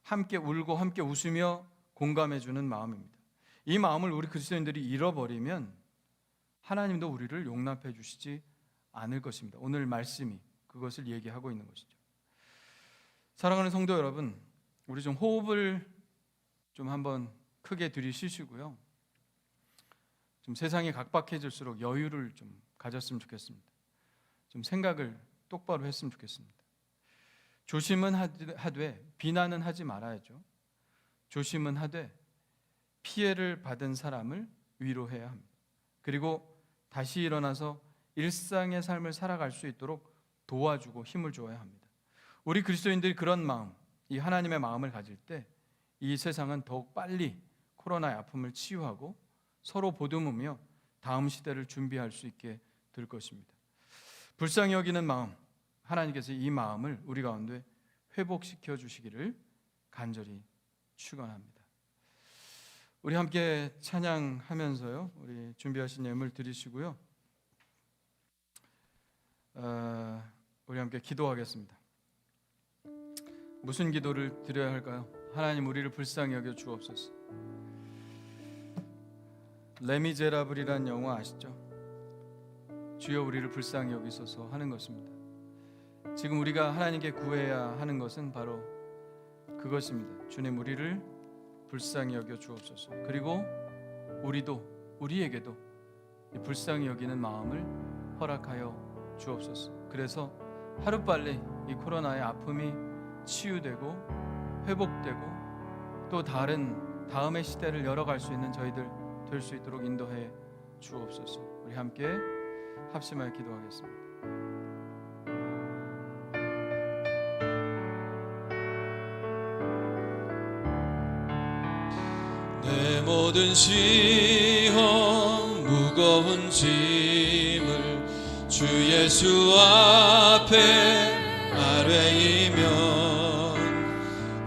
함께 울고 함께 웃으며 공감해주는 마음입니다. 이 마음을 우리 그리스도인들이 잃어버리면 하나님도 우리를 용납해 주시지 않을 것입니다. 오늘 말씀이 그것을 얘기하고 있는 것이죠. 사랑하는 성도 여러분, 우리 좀 호흡을 좀 한번 크게 들이쉬시고요. 좀 세상이 각박해질수록 여유를 좀 가졌으면 좋겠습니다. 좀 생각을 똑바로 했으면 좋겠습니다. 조심은 하되 비난은 하지 말아야죠. 조심은 하되 피해를 받은 사람을 위로해야 합니다. 그리고 다시 일어나서 일상의 삶을 살아갈 수 있도록 도와주고 힘을 줘야 합니다. 우리 그리스도인들이 그런 마음, 이 하나님의 마음을 가질 때 이 세상은 더욱 빨리 코로나의 아픔을 치유하고 서로 보듬으며 다음 시대를 준비할 수 있게 될 것입니다. 불쌍히 여기는 마음, 하나님께서 이 마음을 우리 가운데 회복시켜 주시기를 간절히 축원합니다. 우리 함께 찬양하면서요, 우리 준비하신 예물 드리시고요, 우리 함께 기도하겠습니다. 무슨 기도를 드려야 할까요? 하나님, 우리를 불쌍히 여겨 주옵소서. 레미제라블이란 영화 아시죠? 주여 우리를 불쌍히 여기소서 하는 것입니다. 지금 우리가 하나님께 구해야 하는 것은 바로 그것입니다. 주님, 우리를 불쌍히 여겨 주옵소서. 그리고 우리에게도 이 불쌍히 여기는 마음을 허락하여 주옵소서. 그래서 하루빨리 이 코로나의 아픔이 치유되고 회복되고 또 다음의 시대를 열어갈 수 있는 저희들 될 수 있도록 인도해 주옵소서. 우리 함께 합심하여 기도하겠습니다. 내 모든 시험 무거운 짐을 주 예수 앞에 아뢰이면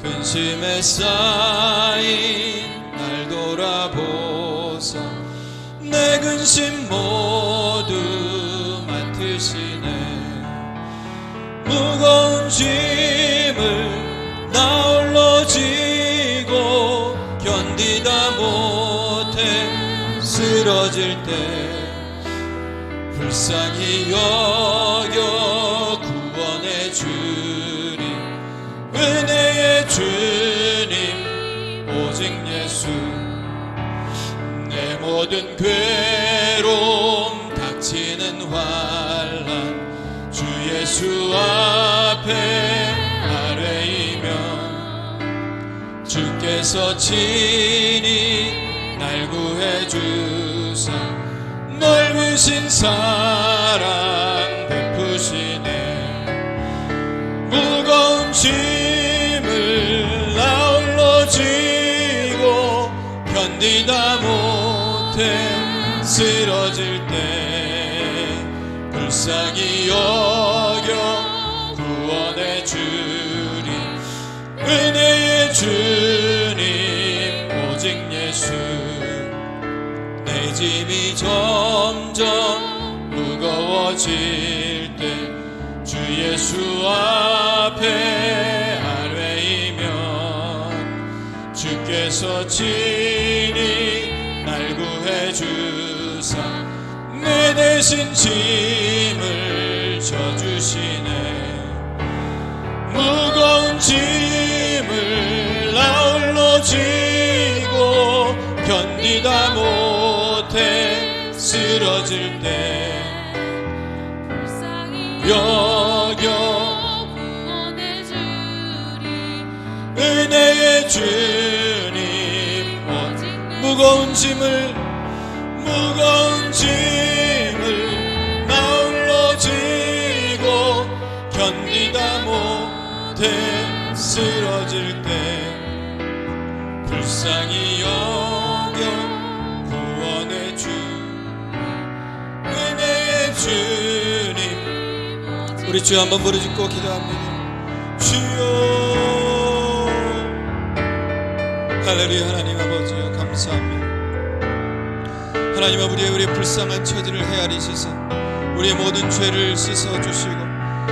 근심에 쌓인 날 돌아보사 내 근심 모두 맡으시네. 무거운 짐을 나 홀로 지고 견디다 못해 쓰러질 때 불쌍히 여겨 구원의 주님, 은혜의 주님, 오직 예수. 내 모든 괴로움 닥치는 환난 주 예수 앞에 아뢰이면 주께서 친히 날 구해주사 넓으신 사랑 베푸시네. 무거운 짐을 나 홀로 지고 견디다 못해 쓰러질 때 불쌍히 여겨 구원의 주님, 은혜의 주님, 오직 예수. 내 짐이 점점 무거워질 때 주 예수 하소진이 날 구해 주사 내 대신 짐을 져주시네. 무거운 짐을 나 홀로 지고 견디다 못해 쓰러질 때 여겨 은혜의 주님 무거운 짐을 나 홀로 지고 견디다 못해 쓰러질 때 불쌍히 여겨 구원의 주 은혜의 주님. 우리 주여 한번 부르짖고 기도합니다. 주여. 할렐루야. 하나님 아버지여 감사합니다. 하나님 아버지 우리의 불쌍한 처지를 헤아리시사 우리의 모든 죄를 씻어주시고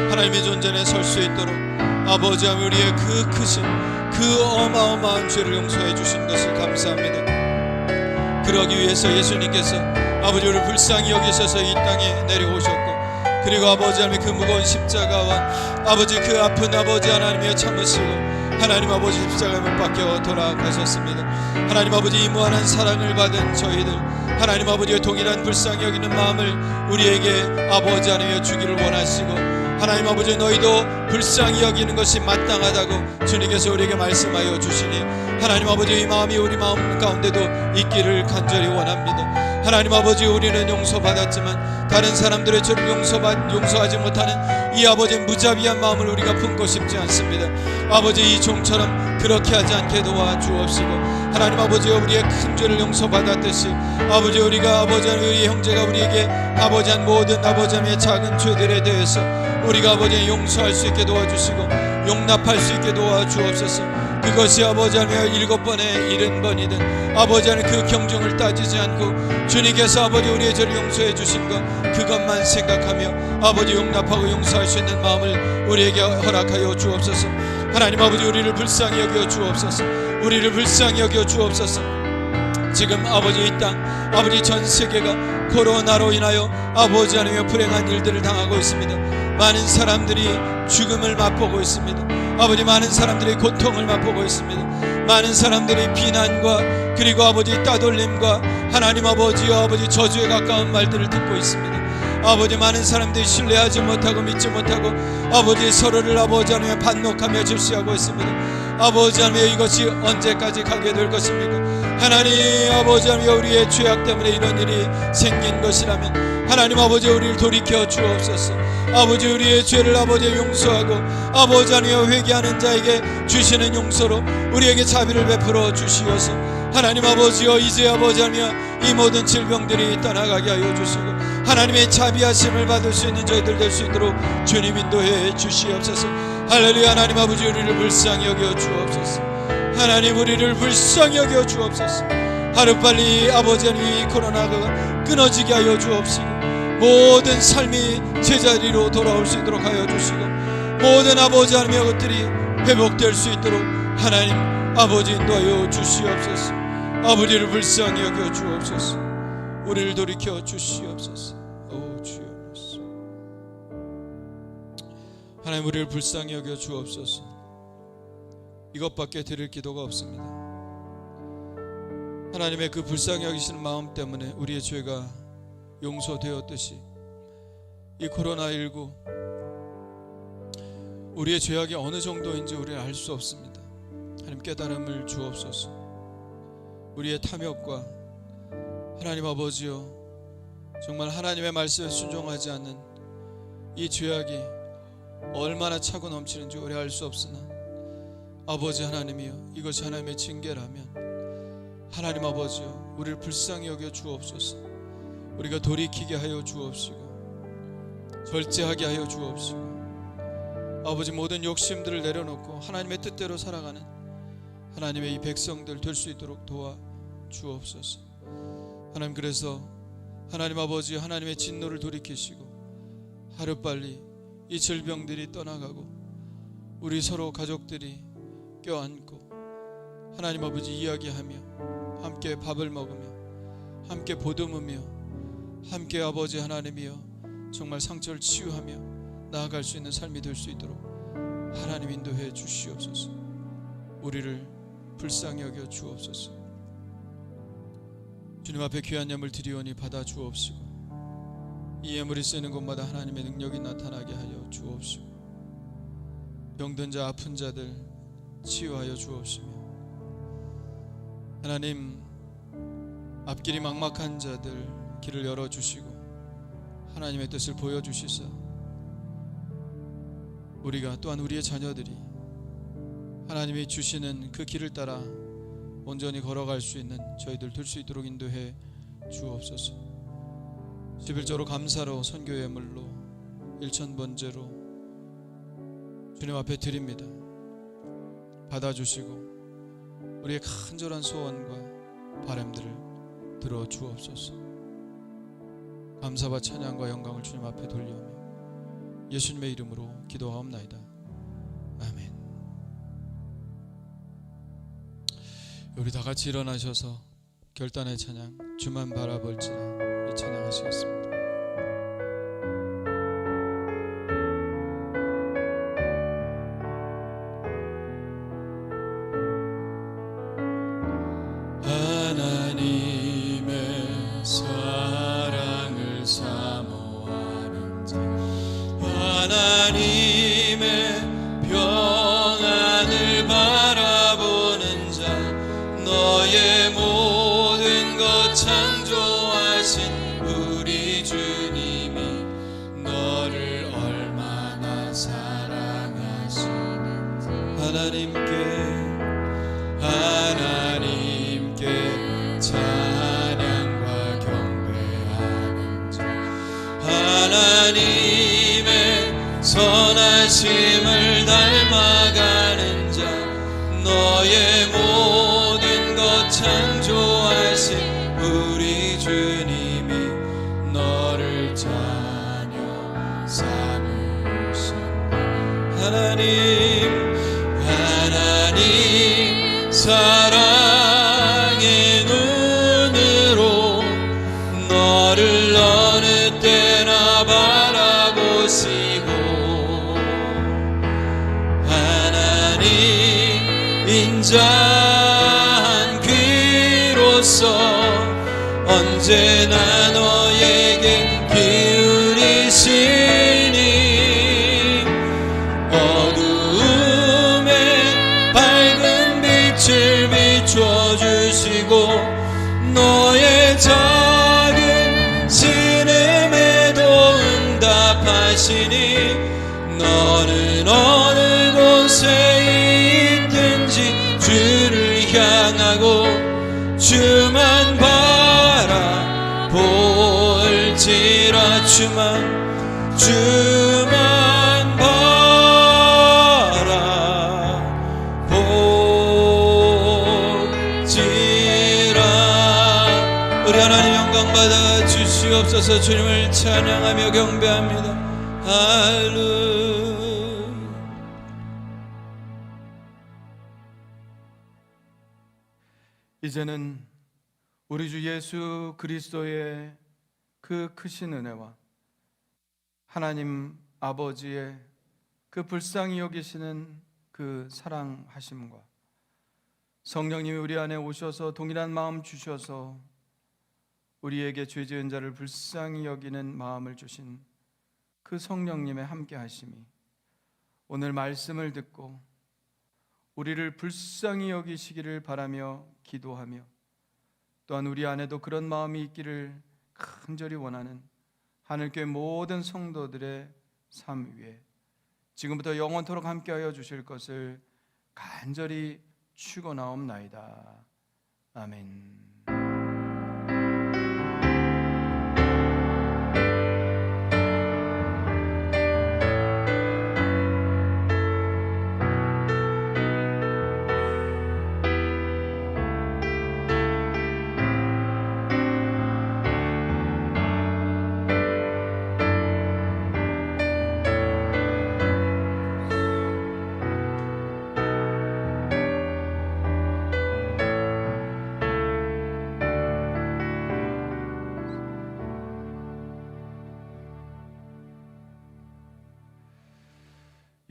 하나님의 존전에 설 수 있도록 아버지 우리의 그 크신 그 어마어마한 죄를 용서해 주신 것을 감사합니다. 그러기 위해서 예수님께서 아버지 우리를 불쌍히 여기셔서 이 땅에 내려오셨고 그리고 아버지 하나님의 그 무거운 십자가와 아버지 그 아픈 아버지 하나님의 참으시고 하나님 아버지 십자가에 못 박혀 돌아가셨습니다. 하나님 아버지 이 무한한 사랑을 받은 저희들 하나님 아버지의 동일한 불쌍히 여기는 마음을 우리에게 아버지 하나님여 주기를 원하시고 하나님 아버지 너희도 불쌍히 여기는 것이 마땅하다고 주님께서 우리에게 말씀하여 주시니 하나님 아버지 이 마음이 우리 마음 가운데도 있기를 간절히 원합니다. 하나님 아버지 우리는 용서받았지만 다른 사람들의 죄를 용서하지 못하는 이 아버지의 무자비한 마음을 우리가 품고 싶지 않습니다. 아버지 이 종처럼 그렇게 하지 않게 도와주옵시고 하나님 아버지 우리의 큰 죄를 용서받았듯이 아버지 우리가 아버지 우리 형제가 우리에게 아버지 한 모든 아버지 의 작은 죄들에 대해서 우리가 아버지 용서할 수 있게 도와주시고 용납할 수 있게 도와주옵소서. 그것이 아버지 하나님 7번에 70번이든 아버지 하나님 그 경중을 따지지 않고 주님께서 아버지 우리의 죄를 용서해 주신 것 그것만 생각하며 아버지 용납하고 용서할 수 있는 마음을 우리에게 허락하여 주옵소서. 하나님 아버지 우리를 불쌍히 여겨 주옵소서. 우리를 불쌍히 여겨 주옵소서. 지금 아버지 이 땅 아버지 전 세계가 코로나로 인하여 아버지 하나님의 불행한 일들을 당하고 있습니다. 많은 사람들이 죽음을 맛보고 있습니다. 아버지 많은 사람들이 고통을 맛보고 있습니다. 많은 사람들이 비난과 그리고 아버지 따돌림과 하나님 아버지와 아버지 저주에 가까운 말들을 듣고 있습니다. 아버지 많은 사람들이 신뢰하지 못하고 믿지 못하고 아버지 서로를 아버지 하나님의 반목하며 질시하고 있습니다. 아버지 하나님 이것이 언제까지 가게 될 것입니까? 하나님 아버지 하나님 우리의 죄악 때문에 이런 일이 생긴 것이라면 하나님 아버지 우리를 돌이켜 주옵소서. 아버지 우리의 죄를 아버지 용서하고 아버지 하나님 회개하는 자에게 주시는 용서로 우리에게 자비를 베풀어 주시옵소서. 하나님 아버지여 이제 아버지 하나님 이 모든 질병들이 떠나가게 하여 주시고 하나님의 자비하심을 받을 수 있는 저희들 될 수 있도록 주님 인도해 주시옵소서. 할렐루야. 하나님 아버지 우리를 불쌍히 여겨 주옵소서. 하나님 우리를 불쌍히 여겨 주옵소서. 하루빨리 아버지 하나님 이 코로나가 끊어지게 하여 주옵시고 모든 삶이 제자리로 돌아올 수 있도록 하여 주시고 모든 아버지 하나님의 것들이 회복될 수 있도록 하나님 아버지 인도하여 주시옵소서. 아버지를 불쌍히 여겨 주옵소서. 우리를 돌이켜 주시옵소서. 오 주여 하나님 우리를 불쌍히 여겨 주옵소서. 이것밖에 드릴 기도가 없습니다. 하나님의 그 불쌍히 여기시는 마음 때문에 우리의 죄가 용서되었듯이 이 코로나19 우리의 죄악이 어느 정도인지 우리는 알 수 없습니다. 하나님 깨달음을 주옵소서. 우리의 탐욕과 하나님 아버지여 정말 하나님의 말씀에 순종하지 않는 이 죄악이 얼마나 차고 넘치는지 우리 알 수 없으나 아버지 하나님이여 이것이 하나님의 징계라면 하나님 아버지여 우리를 불쌍히 여겨 주옵소서. 우리가 돌이키게 하여 주옵시고 절제하게 하여 주옵시고 아버지 모든 욕심들을 내려놓고 하나님의 뜻대로 살아가는 하나님의 이 백성들 될 수 있도록 도와 주옵소서. 하나님 그래서 하나님 아버지 하나님의 진노를 돌이키시고 하루빨리 이 질병들이 떠나가고 우리 서로 가족들이 껴안고 하나님 아버지 이야기하며 함께 밥을 먹으며 함께 보듬으며 함께 아버지 하나님이여 정말 상처를 치유하며 나아갈 수 있는 삶이 될 수 있도록 하나님 인도해 주시옵소서. 우리를 불쌍히 여겨 주옵소서. 주님 앞에 귀한 예물 드리오니 받아 주옵시고 이 예물이 쓰는 곳마다 하나님의 능력이 나타나게 하여 주옵시고 병든 자 아픈 자들 치유하여 주옵시며 하나님 앞길이 막막한 자들 길을 열어주시고 하나님의 뜻을 보여주시사 우리가 또한 우리의 자녀들이 하나님이 주시는 그 길을 따라 온전히 걸어갈 수 있는 저희들 될 수 있도록 인도해 주옵소서. 11조로 감사로 선교 예물로 1,000번제로 주님 앞에 드립니다. 받아주시고 우리의 간절한 소원과 바람들을 들어 주옵소서. 감사와 찬양과 영광을 주님 앞에 돌려오며 예수님의 이름으로 기도하옵나이다. 아멘. 우리 다 같이 일어나셔서 결단의 찬양 주만 바라볼지라 우리 찬양하시겠습니다. 하나님의 사랑을 사모하는 자 하나님의 평안을 바라보는 자 너의 모든 것 창조하신 우리 주님이 너를 얼마나 사랑하시는지 하나님께 찬양과 경배하는 자 하나님의 선하심을 닮아가는 자 너의 모든 것 창조하신 우리 주님이 너를 자녀 삼으신다. 하나님 사랑의 눈으로 너를 어느 때나 바라보시고 하나님 인자한 귀로서 언제나 너에게 기울이시니 어두움에 밝은 빛을 비춰주시고 너의 작은 신음에도 응답하시니 너는 어느 곳에 있든지 주를 향하고 주만 바라볼지라 주만 바라볼지라. 우리 하나님 영광 받아 주시옵소서. 주님을 찬양하며 경배합니다. 할렐루야. 이제는 우리 주 예수 그리스도의 그 크신 은혜와 하나님 아버지의 그 불쌍히 여기시는 그 사랑하심과 성령님이 우리 안에 오셔서 동일한 마음 주셔서 우리에게 죄 지은 자를 불쌍히 여기는 마음을 주신 그 성령님의 함께 하심이 오늘 말씀을 듣고 우리를 불쌍히 여기시기를 바라며 기도하며 또한 우리 안에도 그런 마음이 있기를 간절히 원하는 하늘교회 모든 성도들의 삶 위에 지금부터 영원토록 함께하여 주실 것을 간절히 축원하옵나이다. 아멘.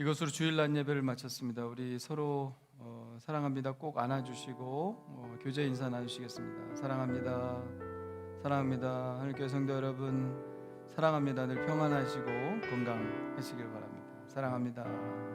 이것으로 주일날 예배를 마쳤습니다. 우리 서로 사랑합니다 꼭 안아주시고 교제 인사 나누시겠습니다. 사랑합니다. 사랑합니다. 하늘교회 성도 여러분 사랑합니다. 늘 평안하시고 건강하시길 바랍니다. 사랑합니다.